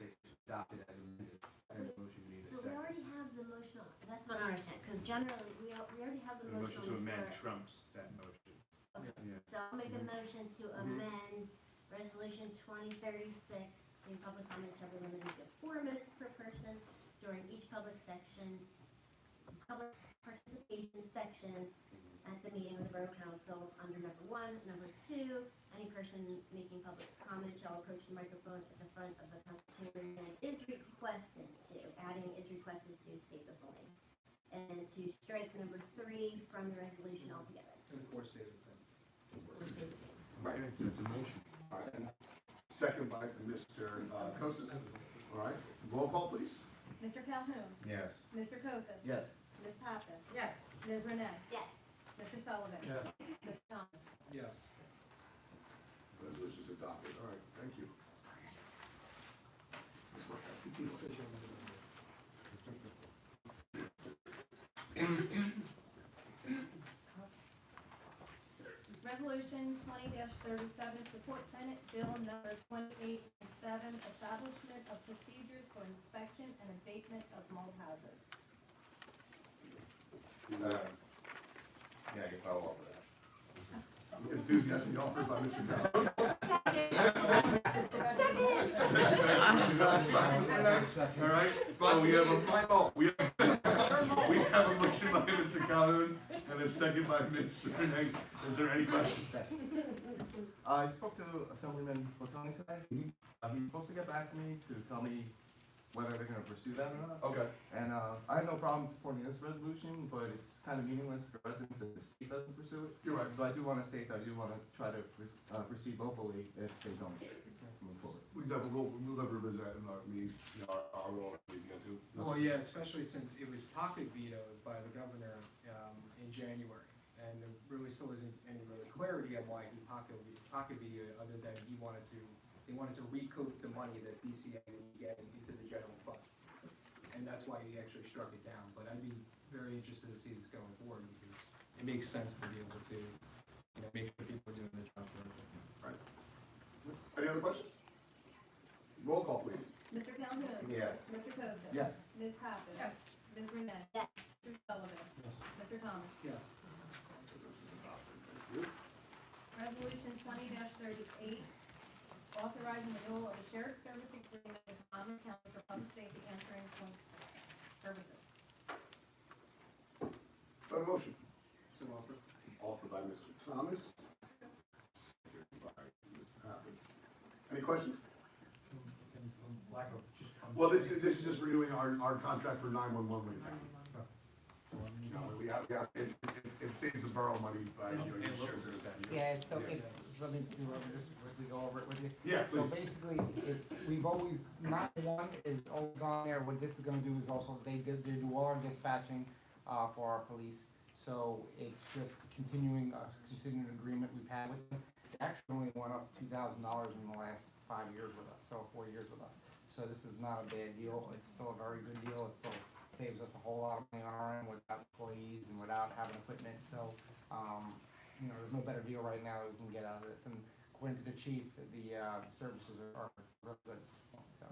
36, adopted as amended, and the motion being a So we second. already have the motion on, that's what I don't understand, because generally, we already have the The motion motion on to the amend floor. trumps that motion. Okay. Yeah. So I'll make a motion to amend resolution 2036, saying public comment shall be limited to 4 minutes per person during each public participation section at the meeting of the Borough Council under number 1. Number 2, any person making public comment shall approach the microphone at the front of the council and is requested to, adding is requested to state the full name. And to strike number 3 from the resolution altogether. And the 4 stays the same. Or stays the same. Right, So it's a motion. all right, and second by Mr. Kosis. All right, roll call, please. Mr. Calhoun, Yes. Mr. Kosis. Yes. Ms. Pappas, Yes. Ms. Renee, Yes. Mr. Sullivan. Yes. Mr. Thomas. Yes. Resolution's adopted, all right, thank you. This one has to be official. Resolution 20-37, support Senate Bill number 2897, establishment of procedures for inspection and abatement of mold hazards. Yeah, you follow up with that. Enthusiastic offers by Mr. Calhoun. All right, so we have a motion by Mr. Calhoun and a second by Ms. Renee. Is there any questions? I spoke to Assemblyman Platoni today. He's supposed to get back to me to tell me whether they're gonna pursue that or not. Okay. And, I have no problem supporting this resolution, but it's kind of meaningless for residents if the state doesn't pursue it. You're right. So I do wanna state that I do wanna try to, proceed locally if they don't move forward. We'll never revisit that in our meetings, our role as we get to. Well, yeah, especially since it was pocket vetoed by the governor, in January. And there really still isn't any really clarity on why he pocket vetoed, other than they wanted to recoup the money that DCA would get into the general fund. And that's why he actually struck it down, but I'd be very interested to see this going forward, because it makes sense to be able to, make sure people are doing their job correctly. Right. Any other questions? Roll call, please. Mr. Calhoun. Yes. Mr. Kosis. Yes. Ms. Pappas. Yes. Ms. Renee. Yes. Mr. Sullivan. Yes. Mr. Thomas. Yes. Resolution 20-38, authorizing renewal of a shared service agreement with Monmouth County for public safety answering point services. have a motion? So offer. Offered by Mr. Thomas. Seconded by Ms. Pappas. Any questions? Well, this is just renewing our contract for 911 with them. You know, it saves the borough money by, you know, your shares are that year. Yeah, so it's, let me just quickly go over it with you. Yeah, So please. basically, we've always, not one is always on there, what this is gonna do is also, they do all our dispatching, for our police. So it's just continuing agreement we've had with them. It actually only went up $2,000 in the last 5 years with us, so 4 years with us. So this is not a bad deal, it's still a very good deal, it still saves us a whole lot of money on our end without employees and without having equipment, so, you know, there's no better deal right now we can get out of this, and according to the chief, the services are real good, so.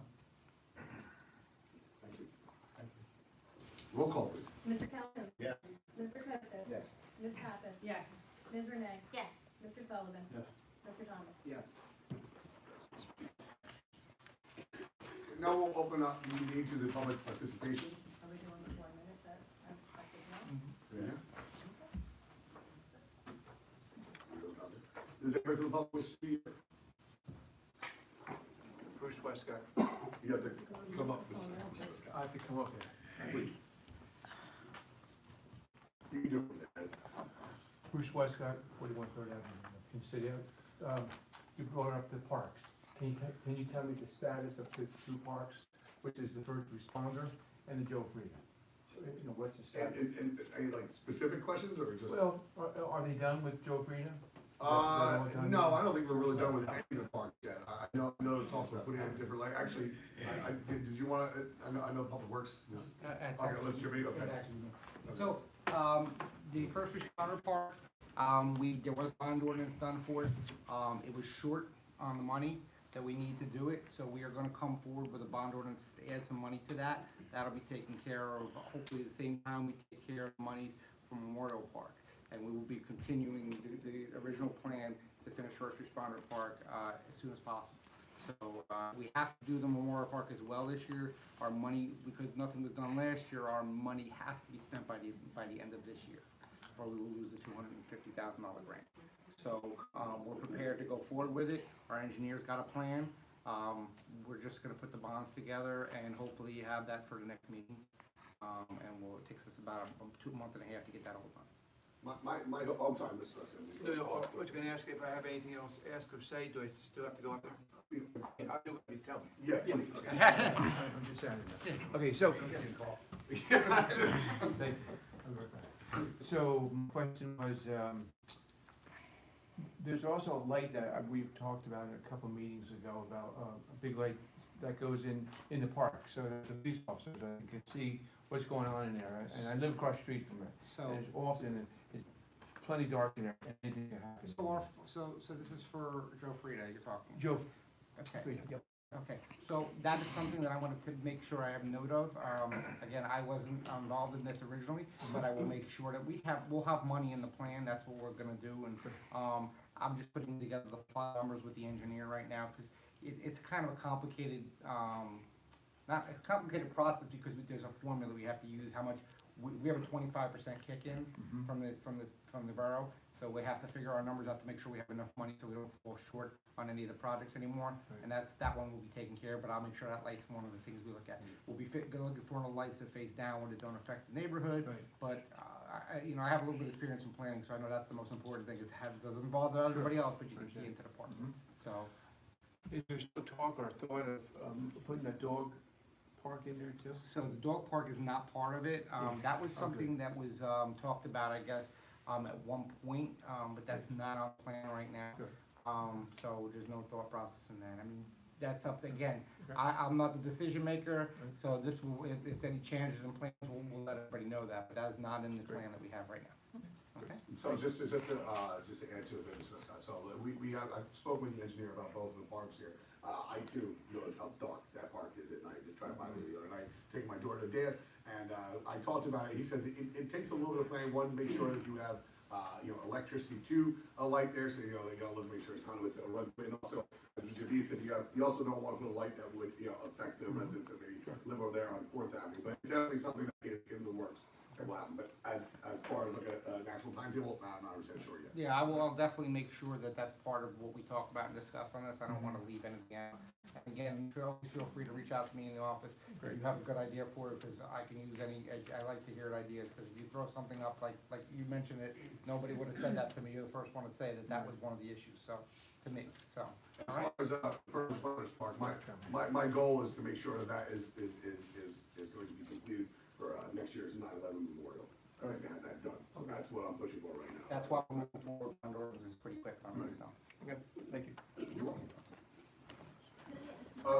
Thank you. Roll call, please. Mr. Calhoun? Yes. Mr. Joseph? Yes. Ms. Pappas? Yes. Ms. Renee? Yes. Mr. Sullivan? Yes. Mr. Thomas? Yes. Now we'll open up the meeting to the public participation. Are we doing the 4 minutes that I expected now? Yeah. Does everybody from the public wish to speak? Bruce Westcott. You have to come up with some. I have to come up here. Please. You can do it. Bruce Westcott, 41 Third Avenue, Kim City. You brought up the parks. Can you tell me the status of the two parks, which is the first responder and the Joe Freedom? You know, what's the status? And any like specific questions or just? Well, are they done with Joe Freedom? No, I don't think we're really done with any of the parks yet. I know the talks were putting in different, like, actually, did you wanna, I know Public Works was. Okay, let's jump in, okay. So, the first responder park, there was a bond ordinance done for it. It was short on the money that we need to do it, so we are gonna come forward with a bond ordinance to add some money to that. That'll be taken care of, hopefully at the same time we take care of the monies from Memorial Park. And we will be continuing the original plan to finish first responder park, as soon as possible. So, we have to do the Memorial Park as well this year. Our money, because nothing was done last year, our money has to be spent by the end of this year, or we will lose the $250,000 grant. So, we're prepared to go forward with it. Our engineers got a plan. We're just gonna put the bonds together and hopefully have that for the next meeting. And it takes us about a month and a half to get that all done. I'm sorry, Mr. Russell. No, I was gonna ask if I have anything else to ask or say, do I still have to go up there? I'll do what you tell me. Yeah. I'm just saying. Okay, so. So, my question was, there's also a light that we've talked about in a couple meetings ago about a big light that goes in the park, so that the police officers can see what's going on in there. And I live across the street from it. So, And it's often, it's plenty dark in there, and anything can happen. so this is for Joe Frida you're talking? Joe, Okay. yep. Okay, so that is something that I wanted to make sure I have note of. Again, I wasn't involved in this originally, but I will make sure that we'll have money in the plan, that's what we're gonna do, and, I'm just putting together the final numbers with the engineer right now, because it's kind of a complicated, not a complicated process, because there's a formula we have to use, how much, we have a 25% kick-in from the borough, so we have to figure our numbers out to make sure we have enough money so we don't fall short on any of the projects anymore. Right. And that one will be taken care of, but I'll make sure that light's one of the things we look at. We'll be looking for the lights that face downward that don't affect the neighborhood, Right. but, I have a little bit of experience in planning, so I know that's the most important thing, it doesn't involve everybody else, but you can see into the park. So, Is there still talk or thought of putting a dog park in there too? So the dog park is not part of it. That was something that was talked about, I guess, at one point, but that's not on the plan right now. Good. So there's no thought process in that. I mean, that's something, again, I'm not the decision maker, so this will, if any changes in plans, we'll let everybody know that, but that is not in the plan that we have right now. Okay? So just to add to it, Mr. Scott, so I spoke with the engineer about both of the parks here. I too noticed how dark that park is at night, just drive by there the other night, take my daughter to dance, and I talked about it, he says it takes a little bit of planning, one, to make sure that you have, electricity to a light there, so, you gotta look, make sure it's conduit that runs, and also, as Javier said, you also don't wanna put a light that would, affect the residents that maybe live over there on Fourth Avenue, but it's definitely something that is in the works. it will happen, but as far as like an actual timetable, I'm not really sure yet. Yeah, I'll definitely make sure that that's part of what we talk about and discuss on this. I don't wanna leave anything out. And again, always feel free to reach out to me in the office if you have a good idea for it, because I can use any, I like to hear ideas, because if you throw something up, like you mentioned it, nobody would have said that to me. You're the first one to say that was one of the issues, so, to me, so. As far as, first responders park, my goal is to make sure that is going to be completed for, next year's 9/11 memorial. And have that done, so that's what I'm pushing for right now. That's why we're moving forward on ordinance pretty quick on this, so. Okay, thank you. You're welcome.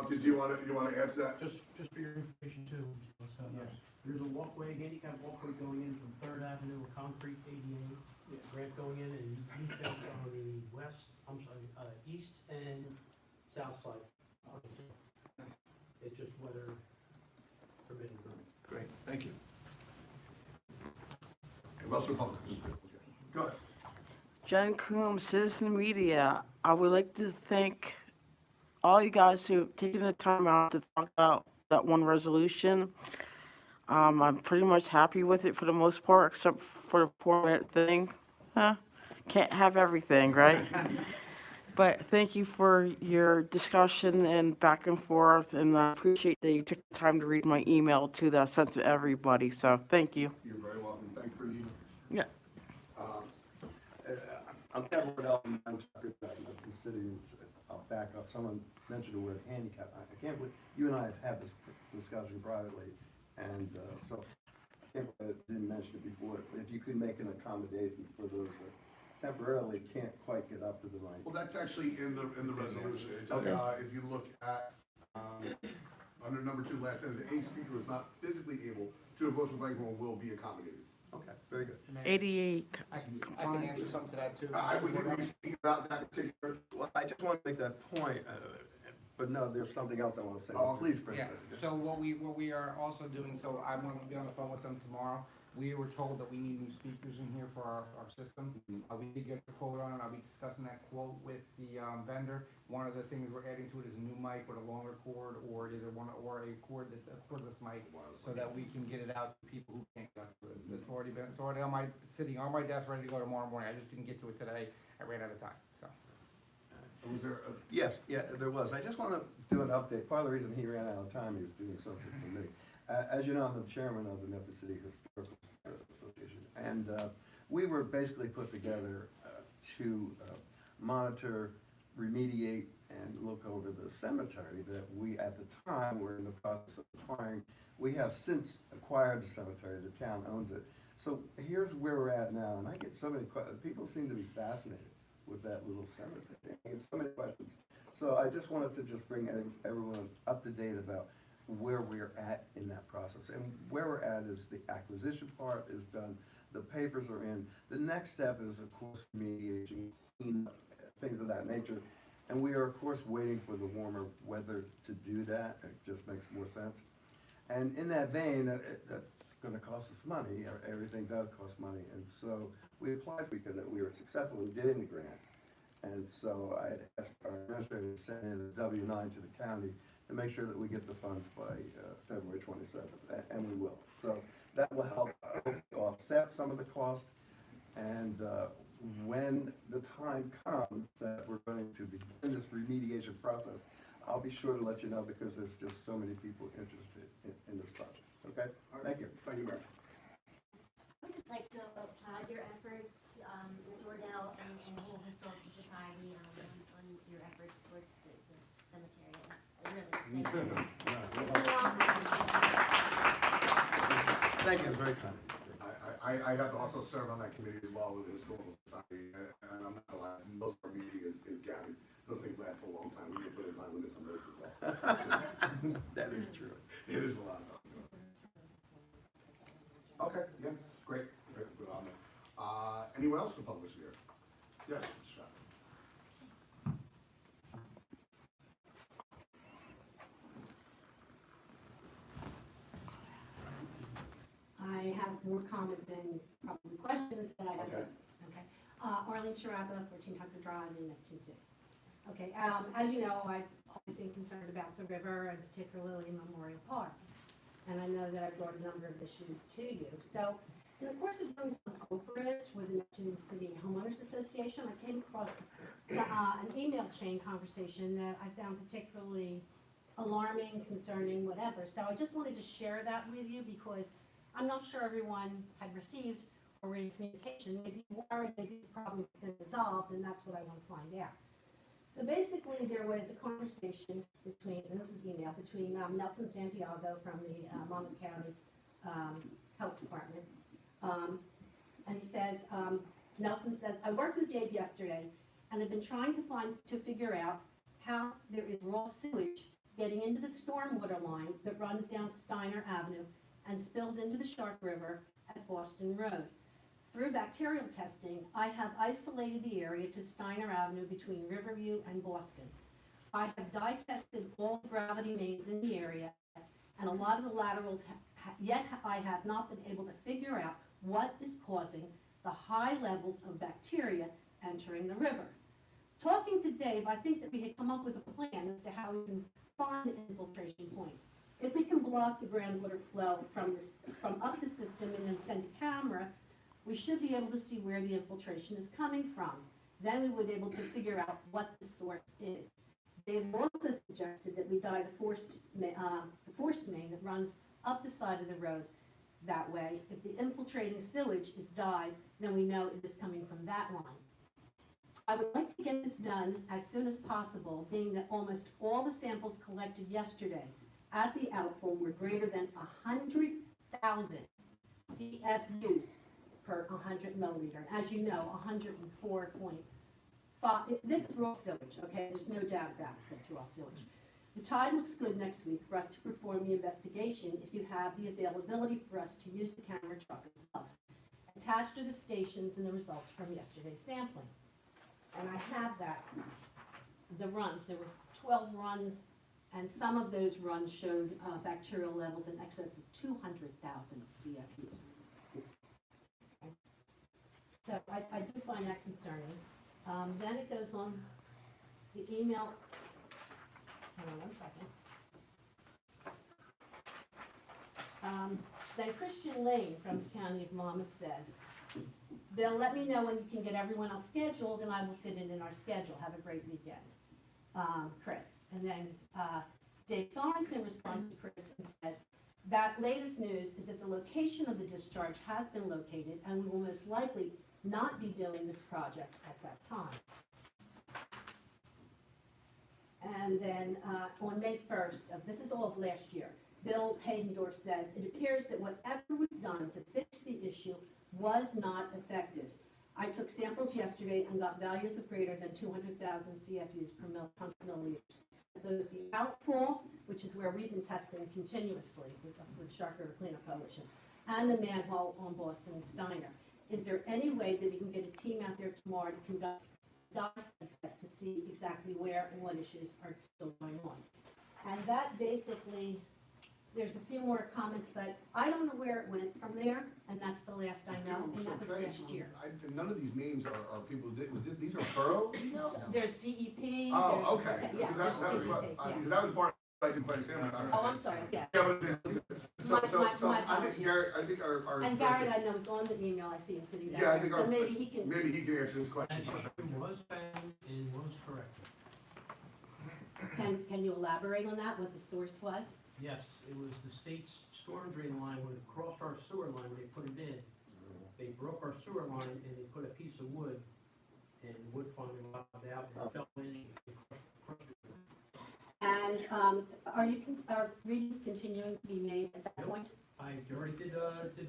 Did you wanna add to that? Just for your information too, yes, there's a walkway, handicap walkway going in from Third Avenue, a concrete ADA ramp going in, and you fence on the east and south side. It's just weather permitting. Great, thank you. And Russell Public. Go ahead. Jen Coombs, Citizen Media. I would like to thank all you guys who have taken the time out to talk about that one resolution. I'm pretty much happy with it for the most part, except for the 4-minute thing. Can't have everything, right? But thank you for your discussion and back and forth, and I appreciate that you took the time to read my email to the sense of everybody, so thank you. You're very welcome, thank you for you. Yeah. I'm Kevin Riddell, I'm Tucker, I'm sitting, I'll back up, someone mentioned the word handicap. I can't believe, you and I have had this discussion privately, and so, I can't believe I didn't mention it before, if you could make an accommodation for those that temporarily can't quite get up to the right. Well, that's actually in the resolution. It's, Okay. if you look at, under number 2, last sentence, any speaker who is not physically able to approach the microphone will be accommodated. Okay, very good. 88 I can compliance. answer something to that too. I was going to speak about that particular. Well, I just want to make that point, but no, there's something else I want to say. Oh, Please, Chris. Yeah, so what we are also doing, so I'm gonna be on the phone with them tomorrow. We were told that we need new speakers in here for our system. We did get a quote on it, I'll be discussing that quote with the vendor. One of the things we're adding to it is a new mic with a longer cord, or either one, or a cordless mic, so that we can get it out to people who can't get to it. It's already sitting on my desk, ready to go tomorrow morning. I just didn't get to it today, I ran out of time, so. Was there a? Yes, yeah, there was. I just want to do an update. Part of the reason he ran out of time, he was doing something for me. As you know, I'm the chairman of the Neptune City Historical Association, and we were basically put together to monitor, remediate, and look over the cemetery that we, at the time, were in the process of acquiring. We have since acquired the cemetery. The town owns it. So here's where we're at now, and I get so many people seem to be fascinated with that little cemetery. I get so many questions. So I just wanted to just bring everyone up to date about where we're at in that process. And where we're at is the acquisition part is done, the papers are in. The next step is, of course, remediation, cleanup, things of that nature. And we are, of course, waiting for the warmer weather to do that. It just makes more sense. And in that vein, that's going to cost us money. Everything does cost money. And so we applied because we were successful in getting the grant. And so I had asked our administrator to send in a W-9 to the county to make sure that we get the funds by February 27th, and we will. So that will help offset some of the cost. And when the time comes that we're going to begin this remediation process, I'll be sure to let you know, because there's just so many people interested in this project. Okay? Thank you. Thank you, Mayor. I would just like to applaud your efforts, with Ordell and the whole historical society, on your efforts towards the cemetery. I really You thank too. you. Thank you, it's very kind. I have to also serve on that committee as well with the Historical Society, and I'm not gonna lie, most of our meeting is gathered. Those things last for a long time. We can put in time limits on those as well. That is true. It is a lot of time. So. Okay, yeah, great. Good on there. Anyone else to publish here? Yes, Mr. Shah. I have more comment than probably questions, but I have. Okay. Okay. Arlene Sharaba, 14 Tucker Drive in Neptune City. Okay, as you know, I've always been concerned about the river, and particularly Memorial Park. and I know that I brought a number of issues to you. So, in the course of doing some operas with the Neptune City Homeowners Association, I came across an email chain conversation that I found particularly alarming, concerning, whatever. So I just wanted to share that with you because I'm not sure everyone had received or in communication. Maybe you were, and maybe the problem has been resolved, and that's what I want to find out. So basically, there was a conversation between, and this is email, between Nelson Santiago from the Monmouth County Health Department. And he says, Nelson says, I worked with Dave yesterday and have been trying to figure out how there is raw sewage getting into the stormwater line that runs down Steiner Avenue and spills into the Shark River at Boston Road. Through bacterial testing, I have isolated the area to Steiner Avenue between Riverview and Boston. I have dye tested all the gravity mains in the area, and a lot of the laterals, yet I have not been able to figure out what is causing the high levels of bacteria entering the river. Talking to Dave, I think that we had come up with a plan as to how we can find an infiltration point. If we can block the groundwater flow from up the system and then send a camera, we should be able to see where the infiltration is coming from. Then we would be able to figure out what the source is. Dave also suggested that we dye the forced main that runs up the side of the road. That way, if the infiltrating sewage is dyed, then we know it is coming from that line. I would like to get this done as soon as possible, being that almost all the samples collected yesterday at the outfall were greater than 100,000 CFUs per 100 milliliter. And as you know, 104.5, this is raw sewage, okay? There's no doubt about it, that's raw sewage. The tide looks good next week for us to perform the investigation if you have the availability for us to use the camera truck and gloves. Attached are the stations and the results from yesterday's sampling. And I have that, the runs. There were 12 runs, and some of those runs showed bacterial levels in excess of 200,000 CFUs. Okay. So I do find that concerning. Then it goes on, the email, hold on one second. Then Christian Lane from the County of Monmouth says, Bill, let me know when you can get everyone else scheduled, and I will fit it in our schedule. Have a great weekend, Chris. And then Dave Sorensen responds to Chris and says, that latest news is that the location of the discharge has been located, and we will most likely not be doing this project at that time. And then on May 1st, this is all of last year, Bill Haydendorf says, it appears that whatever was done to fix the issue was not effective. I took samples yesterday and got values of greater than 200,000 CFUs per milliliters. The outfall, which is where we've been testing continuously with Shark River Cleanup Coalition, and the manhole on Boston and Steiner. Is there any way that we can get a team out there tomorrow to conduct tests to see exactly where and what issues are still going on? And that basically, there's a few more comments, but I don't know where it went from there, and that's the last I know, and that was last year. None of these names are people, these are borough emails? There's DEP. Oh, there's- okay. Yeah, Because that was what, DEP, yeah. because that was part, I didn't quite understand. Oh, I'm sorry, yeah. Yeah, but, so My I apologies. think Gary, I think our. And Garrett, I know, is on the email, I see him sitting down Yeah, I there, think so our, maybe he can. answer this question. That issue was found and was corrected. Can you elaborate on that, what the source was? Yes, it was the state's storm drain line when it crossed our sewer line, when they put it in. They broke our sewer line and they put a piece of wood, and the wood finally rocked out and fell in and crushed it. And are readings continuing to be made at that point? I already did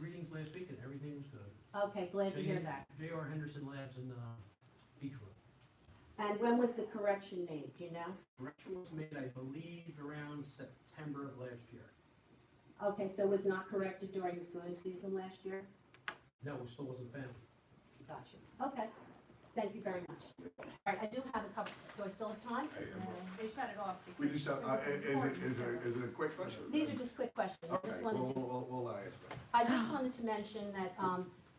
readings last week and everything was good. Okay, glad to hear that. J.R. Henderson Labs in Beechwood. And when was the correction made, do you know? Correction was made, I believe, around September of last year. Okay, so it was not corrected during the sowing season last year? No, it still wasn't found. Gotcha. Okay, thank you very much. All right, I do have a couple, do I still have time? They shut it off. We just, is it a quick question? These are just quick questions. I Okay, just wanted to. we'll ask. I just wanted to mention that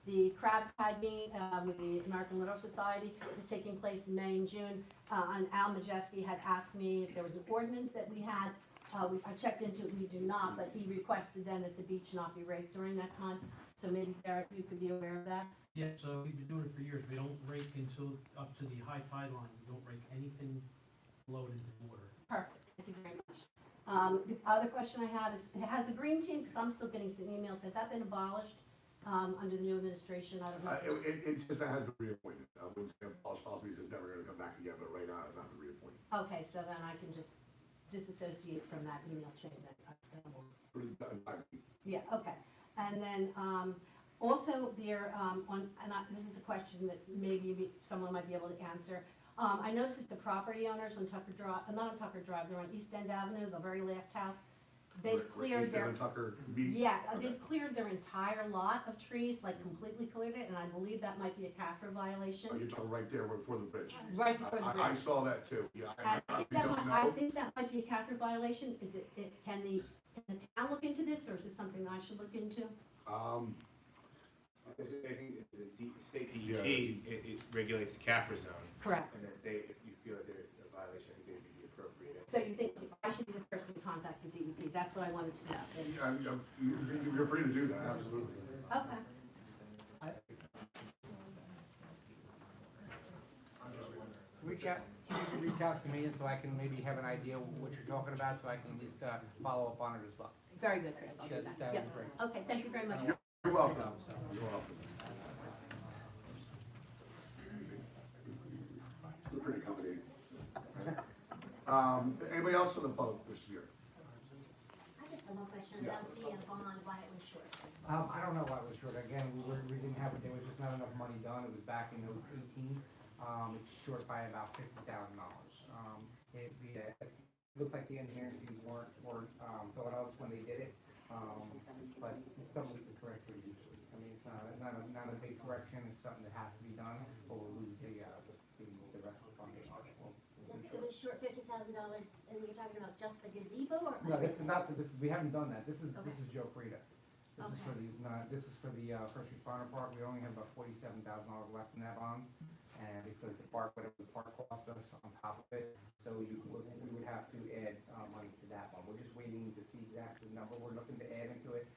the crab tagging with the American Little Society is taking place in May and June. And Al Majeski had asked me if there was an ordinance that we had I checked into it, we do not, but he requested then that the beach not be raked during that time. So maybe Derek, you could be aware of that. Yeah, so we've been doing it for years. We don't rake until up to the high tide line. We don't rake anything lowered into the water. Perfect, thank you very much. The other question I have is, has the green team, because I'm still getting some emails, has that been abolished, under the new administration? I don't know. It just has been reappointed. I wouldn't say possibly it's never gonna come back again, but right now it's not been reappointed. Okay, so then I can just disassociate from that email chain that I will. For the time. Yeah, okay. And then, also there, this is a question that maybe someone might be able to answer. I noticed that the property owners on Tucker Drive, not on Tucker Drive, they're on East End Avenue, the very last house. They've cleared their, Tucker Beach. yeah, Okay. they've cleared their entire lot of trees, like completely cleared it, and I believe that might be a CAFR violation. Oh, you're talking right there before the bridge. Right before the I bridge. saw that too, yeah. And I I don't know. think that might be a CAFR violation. Is can the town look into this, or is this something I should look into? I think the state Yeah, DEP, it regulates the CAFR zone. Correct. And that they, if you feel that there's a violation, I think they would be appropriate. So you think I should be the person to contact the DEP? That's what I wanted to know. And- You're free to do that, absolutely. Okay. Reach out to me, and so I can maybe have an idea what you're talking about, so I can at least follow up on it as well. Very good, Chris. I'll do that. That Yep. would be great. Okay, thank you very much. You're welcome. You're welcome. We're pretty accommodating. Anybody else from the public this year? I just have one question about the bond, why it was short. I don't know why it was short. Again, we didn't have, there was just not enough money done. It was back in 2018. It's short by about $50,000. It looked like the engineering fees weren't thought of when they did it. But it's something we can correct pretty easily. I mean, it's not a big correction. It's something that has to be done, or we'll lose the rest of the funding. It was short $50,000, and you're talking about just the gazebo, or? No, this is not, we haven't done that. This is Okay. Joe Frida. This is for the first responder park. We only have about $47,000 left in that bond. And because the park, whatever the park cost us on top of it, so we would have to add money to that one. We're just waiting to see exactly the number we're looking to add into it.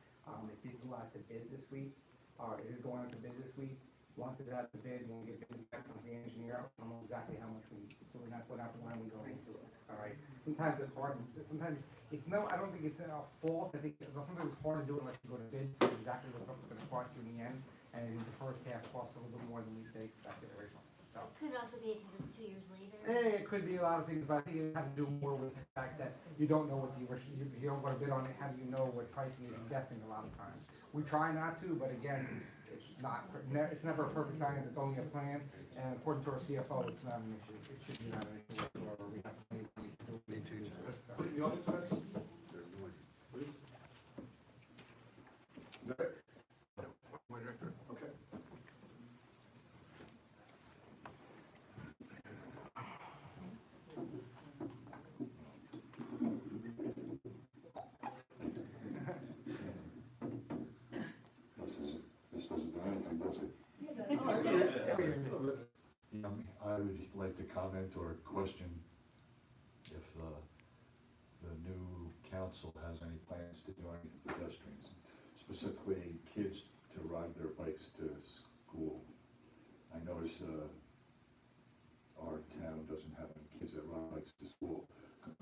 It did go out to bid this week, or it is going out to bid this week. Once it's out to bid, when we get bids back from the engineer, I know exactly how much we need, so we're not when we go into it, all right? Sometimes it's hard, sometimes it's I don't think it's a fault, I think sometimes it's hard to do it unless you go to bid, exactly what it's going to cost you in the end, and the first half costs a little bit more than we expected originally, so. It could also be because it's 2 years later. It could be a lot of things, but I think it has to do more with the fact that you don't know what you don't want to bid on it, how do you know what pricing is guessing a lot of times? We try not to, but again, it's never a perfect science, it's only a plan, and according to our CFO, it's not an issue, it should be not an issue whatsoever, we have plenty of money to do it. Put it in the audience, guys. Please. Is that it? Okay. This doesn't do anything, does it? I would like to comment or question if the new council has any plans to do anything for pedestrians, specifically kids to ride their bikes to school. I notice our town doesn't have any kids that ride bikes to school,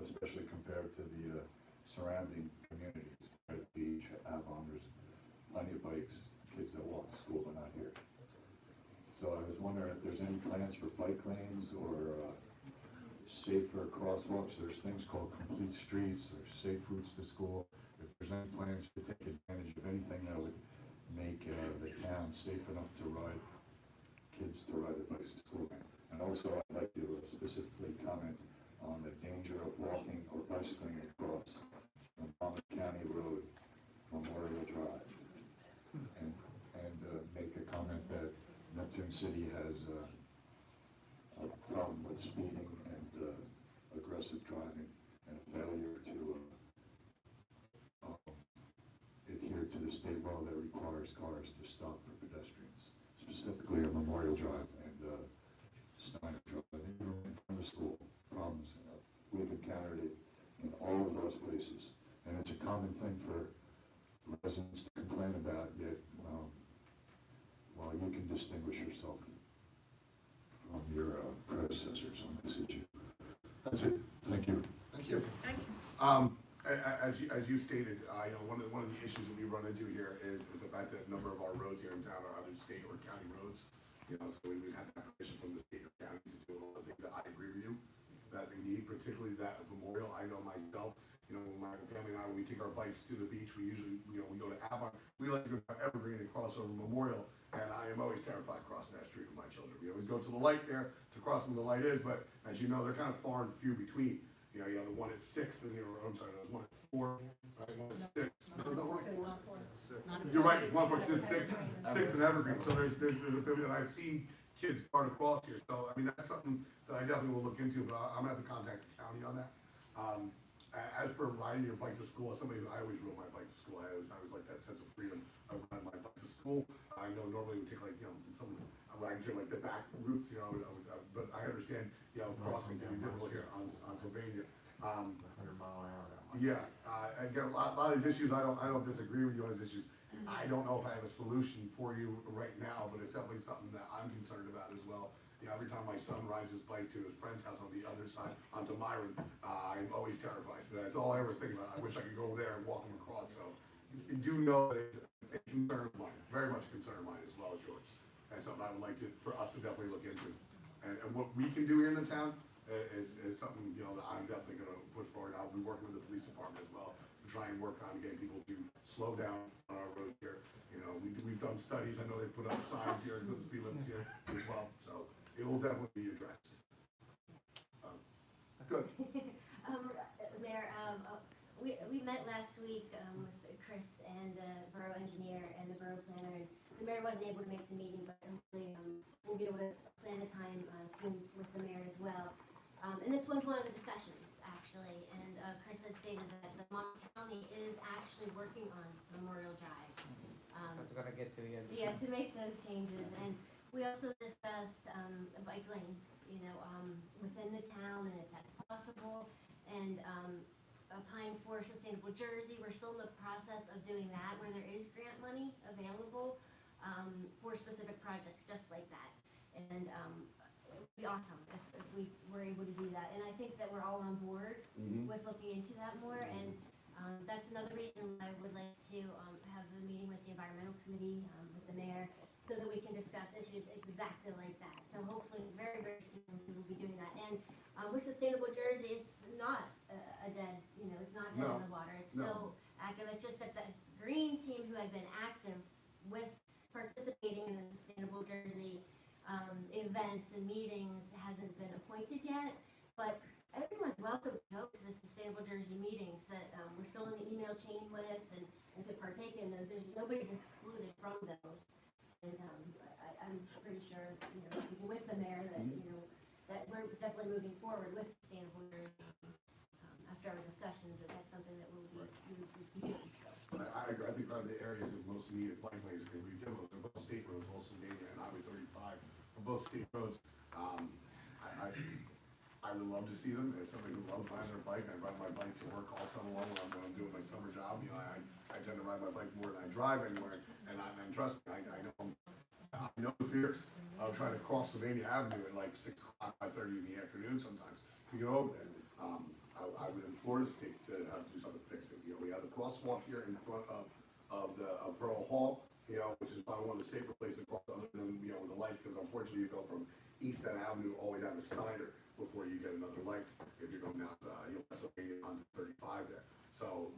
especially compared to the surrounding communities. At the beach, Avon, there's plenty of bikes, kids that walk to school, but not here. So I was wondering if there's any plans for bike lanes or safer crosswalks. There's things called complete streets or safe routes to school. If there's any plans to take advantage of anything that would make the town safe enough to ride kids to ride their bikes to school. And also, I'd like to specifically comment on the danger of walking or bicycling across from Monmouth County Road, Memorial Drive, and make a comment that Neptune City has a problem with speeding and aggressive driving and a failure to adhere to the state law that requires cars to stop for pedestrians, specifically on Memorial Drive and Steiner Drive. In front of the school, problems. We've encountered it in all of of those places. And it's a common thing for residents to complain about, yet, well, you can distinguish yourself from your predecessors on this issue. That's it. Thank you. Thank you. As you stated, you know, one of the issues that we run into here is the fact that a number of our roads here in town are either state or county roads. You know, so we've had that permission from the state or county to do a lot of things that I agree with you, that we need, particularly that of Memorial. I know myself, you know, my family and I, when we take our bikes to the beach, we usually, you know, we go to Avon, we like to go to Evergreen and cross over Memorial, and I am always terrified crossing that street with my children. We always go to the light there to cross where the light is, but as you know, they're kind of far and few between. You know, you have the one at 6th, and I'm sorry, there's one at 4, right, one at 6. You're right, one at 6th and Evergreen, so there's a bit, and I've seen kids start across here, so, I mean, that's something that I definitely will look into, but I'm gonna have to contact the county on that. As per riding your bike to school, as somebody, I always rode my bike to school, I always like that sense of freedom of riding my bike to school. I know normally we take like, you know, some, I can say like the back routes, you know, but I understand, you know, crossing can be difficult here on Sylvania. 100-mile-an-hour. Yeah, again, a lot of these issues, I don't disagree with you on these issues. I don't know if I have a solution for you right now, but it's definitely something that I'm concerned about as well. You know, every time my son rides his bike to his friend's house on the other side, onto Myron, I'm always terrified. That's all I ever think about. I wish I could go over there and walk him across, so you do know that it's a concern of mine, very much a concern of mine as well as yours. And something I would like for us to definitely look into. And what we can do here in the town is something, you know, that I'm definitely gonna push forward. I'll be working with the police department as well to try and work on getting people to slow down on our roads here. You know, we've done studies, I know they put up signs here, put the speed limits here as well, so it will definitely be addressed. Good. Mayor, we met last week with Chris and the borough engineer and the borough planner, and the mayor wasn't able to make the meeting, but hopefully we'll be able to plan a time soon with the mayor as well. And this was one of the discussions, actually, and Chris had stated that the Monmouth County is actually working on Memorial Drive. That's what I get to, yeah. Yeah, to make those changes, and we also discussed bike lanes, you know, within the town, and if that's possible, and applying for Sustainable Jersey. We're still in the process of doing that, where there is grant money available for specific projects just like that. And it would be awesome if we were able to do that. And I think that we're all on board with looking into that more. And that's another reason I would like to have the meeting with the environmental committee, with the mayor, so that we can discuss issues exactly like that. So hopefully very, very soon we will be doing that. And with Sustainable Jersey, it's not a dead, you know, it's not dead in the water. It's still active. It's just that the green team who had been active with participating in the Sustainable Jersey events and meetings hasn't been appointed yet. But everyone's welcome to go to the Sustainable Jersey meetings that we're still in the email chain with and to partake in those. Nobody's excluded from those. And I'm pretty sure, you know, speaking with the mayor, that, you know, that we're definitely moving forward with Sustainable Jersey after our discussions, that that's something that we would be doing. So. I agree. I think probably the areas that most needed bike lanes are going to be difficult. They're both state roads, also Sylvania and Highway 35, are both state roads. I would love to see them. As somebody who loves riding their bike, I ride my bike to work all summer long when I'm doing my summer job. You know, I tend to ride my bike more than I drive anywhere, and trust me, I know the fears of trying to cross Sylvania Avenue at like 6 o'clock, 5:30 in the afternoon sometimes to go over there. I would implore the state to have to do something to fix it. You know, we have the crosswalk here in front of Borough Hall, you know, which is probably one of the safer places across other than, you know, with the lights, because unfortunately you go from East End Avenue all the way down to Snyder before you get another light if you're going down Sylvania on 35 there. So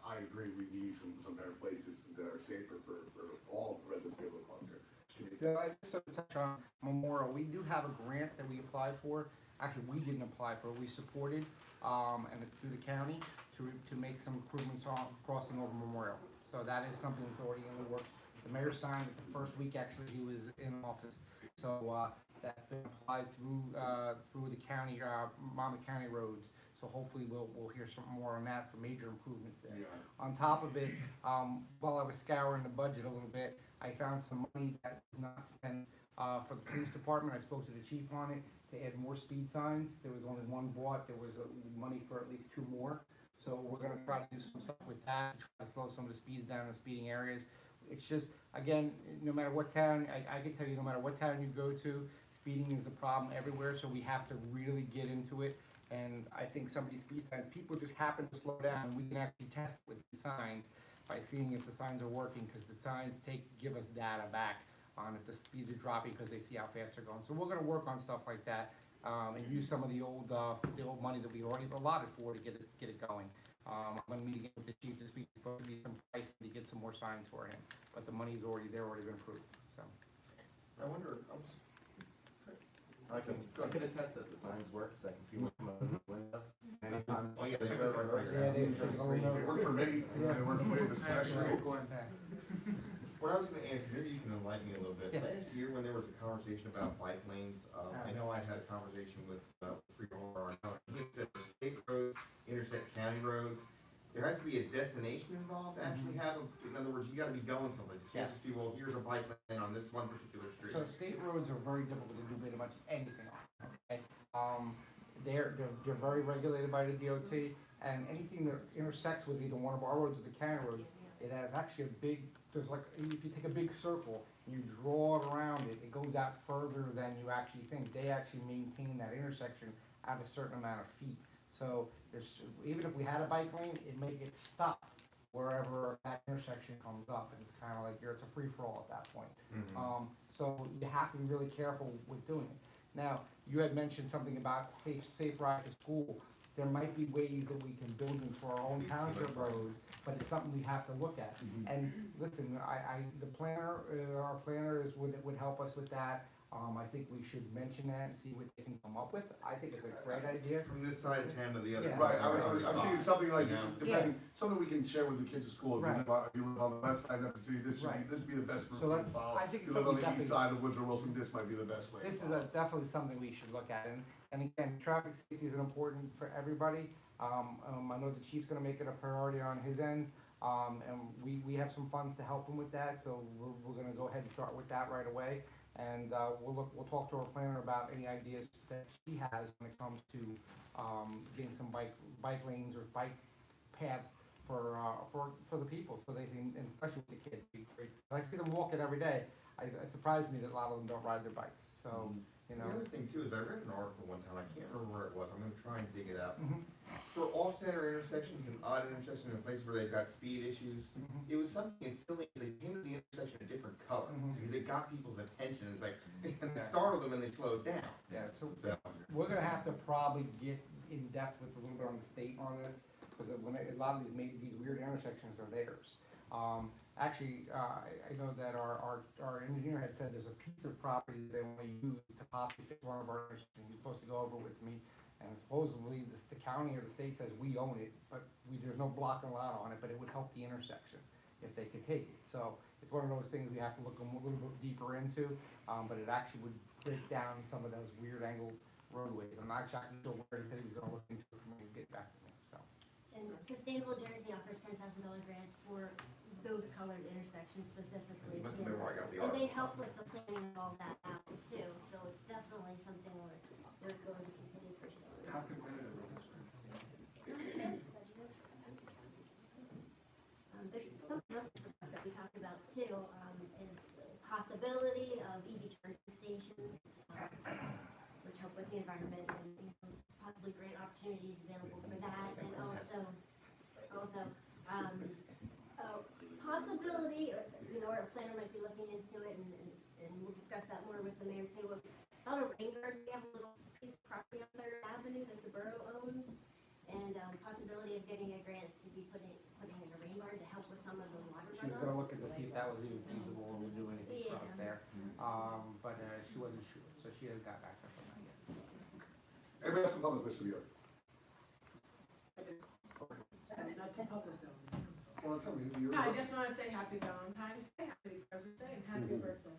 I agree, we need some better places that are safer for all residents to be able to cross here. So I just want to touch on Memorial. We do have a grant that we applied for. Actually, we didn't apply for it. We supported, and it's through the county to make some improvements on crossing over Memorial. So that is something that's already in the works. The mayor signed it the first week actually he was in office. So that's been applied through the county, Monmouth County roads. So hopefully we'll hear something more on that for major improvements there. Yeah. On top of it, while I was scouring the budget a little bit, I found some money that is not spent for the police department. I spoke to the chief on it to add more speed signs. There was only one bought. There was money for at least 2 more. So we're gonna try to do some stuff with that, try to slow some of the speeds down in the speeding areas. It's just, again, no matter what town, I can tell you, no matter what town you go to, speeding is a problem everywhere, so we have to really get into it. And I think some of these speed signs, people just happen to slow down, and we can actually test with the signs by seeing if the signs are working, because the signs give us data back on if the speeds are dropping, because they see how fast they're going. So we're gonna work on stuff like that, and use some of the old money that we already allotted for to get it going. I'm gonna meet again with the chief this week, supposed to be some price to get some more signs for him, but the money's already there, already been approved, so. I wonder, I can attest that the signs work, because I can see what's coming out of the window. Anytime, oh yeah, they work right Yeah, there. They work for me, they work for me, it's actually. What I was gonna ask, maybe you can enlighten me a little bit. Yeah. Last year, when there was a conversation about bike lanes, I know I had a conversation with, Freeholder, he said for state roads, intersect county roads, there has to be a destination involved to actually have in other words, you gotta be going someplace. It can't Yes. just be, well, here's a bike lane on this one particular street. So state roads are very difficult to do pretty much anything on, okay? They're very regulated by the DOT, and anything that intersects with either one of our roads or the county road, it has actually there's like, if you take a big circle, and you draw it around it, it goes out further than you actually think. They actually maintain that intersection at a certain amount of feet. So even if we had a bike lane, it may get stopped wherever that intersection comes up, and it's kind of like it's a free-for-all at that point. So you have to be really careful with doing it. Now, you had mentioned something about safe ride to school. There might be ways that we can build into our own township roads, but it's something we have to look at. And listen, our planner would help us with that. I think we should mention that and see what they can come up with. I think it's a great idea. From this side of town to the other. Yeah. Right, I'm thinking something like, Yeah. something we can share with the kids at school. If Right. you live on the west side of the city, this Right. would be the best route So to let's- follow. I think If you live on the something east side of Woodrow Wilson, this might be the best way. This is definitely something we should look at, and again, traffic safety is important for everybody. I know the chief's gonna make it a priority on his end, and we have some funds to help him with that, so we're gonna go ahead and start with that right away. And, we'll talk to our planner about any ideas that she has when it comes to, getting some bike lanes or bike paths for the people, so they can, and especially with the kids. I see them walking every day. It surprised me that a lot of them don't ride their bikes, so, you know. The other thing too is I read an article one time, I can't remember where it was, I'm gonna try and dig it out. Mhm. For off-center intersections and odd intersections in places where they've got speed issues, it was something as silly, they painted the intersection a different color, because it got people's attention, it's like, it startled them and they slowed down. Yeah, so So, we're gonna have to probably get in depth with a little bit on the state on this, because a lot of these weird intersections are theirs. Actually, I know that our engineer had said there's a piece of property they want to use to possibly fix one of our intersections. He's supposed to go over with me, and supposedly the county or the state says we own it, but there's no block and lot on it, but it would help the intersection if they could take it. So it's one of those things we have to look a little bit deeper into, but it actually would break down some of those weird angled roadways. I'm not exactly sure where he said he was gonna look into it for me to get back to me, so. And Sustainable Jersey offers $10,000 grant for those colored intersections specifically. You must have been where I got the And they article. help with the planning and all that out too, so it's definitely something we're going to continue pursuing. How competitive are those rates? There's something else that we talked about too, is possibility of EV charging stations, which help with the environment and, possibly grant opportunities available for that, and also, possibility, or, our planner might be looking into it, and we'll discuss that more with the mayor too. About a rain garden, we have a little piece of property on Third Avenue that the borough owns, and, possibility of getting a grant to be putting in a rain garden to help with some of the water runoff. She was gonna look at to see if that was even feasible or would do anything for us there, but she wasn't sure, so she hasn't got back to us on that yet. Everybody else in public, Mr. York. Well, tell me, No, I just wanna say happy Valentine's Day, happy President's Day, and happy birthday.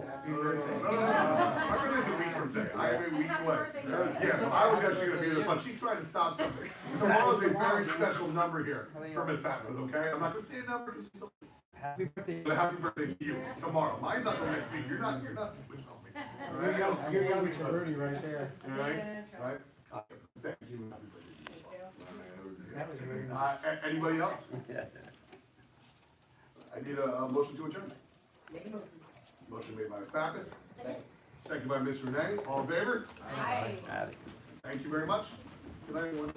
Happy No, birthday. My birthday's a week from today. I am a week Happy away. birthday. Yeah, I was actually gonna be there, but she tried to stop something. Tomorrow's a very special number here for Ms. Patton, okay? I'm not gonna say a number because she's Happy birthday. but happy birthday to you tomorrow. Mine's not till next week. You're not switching on me. All right? You're young to Rudy right there. All right? Yeah, All right? Thank you. Happy birthday to you. That was very Anybody else? I need a motion to adjourn. Motion made by Ms. Pappas. Second by Ms. Renee. All in favor? Aye. Got it. Thank you very much. Good night, everyone.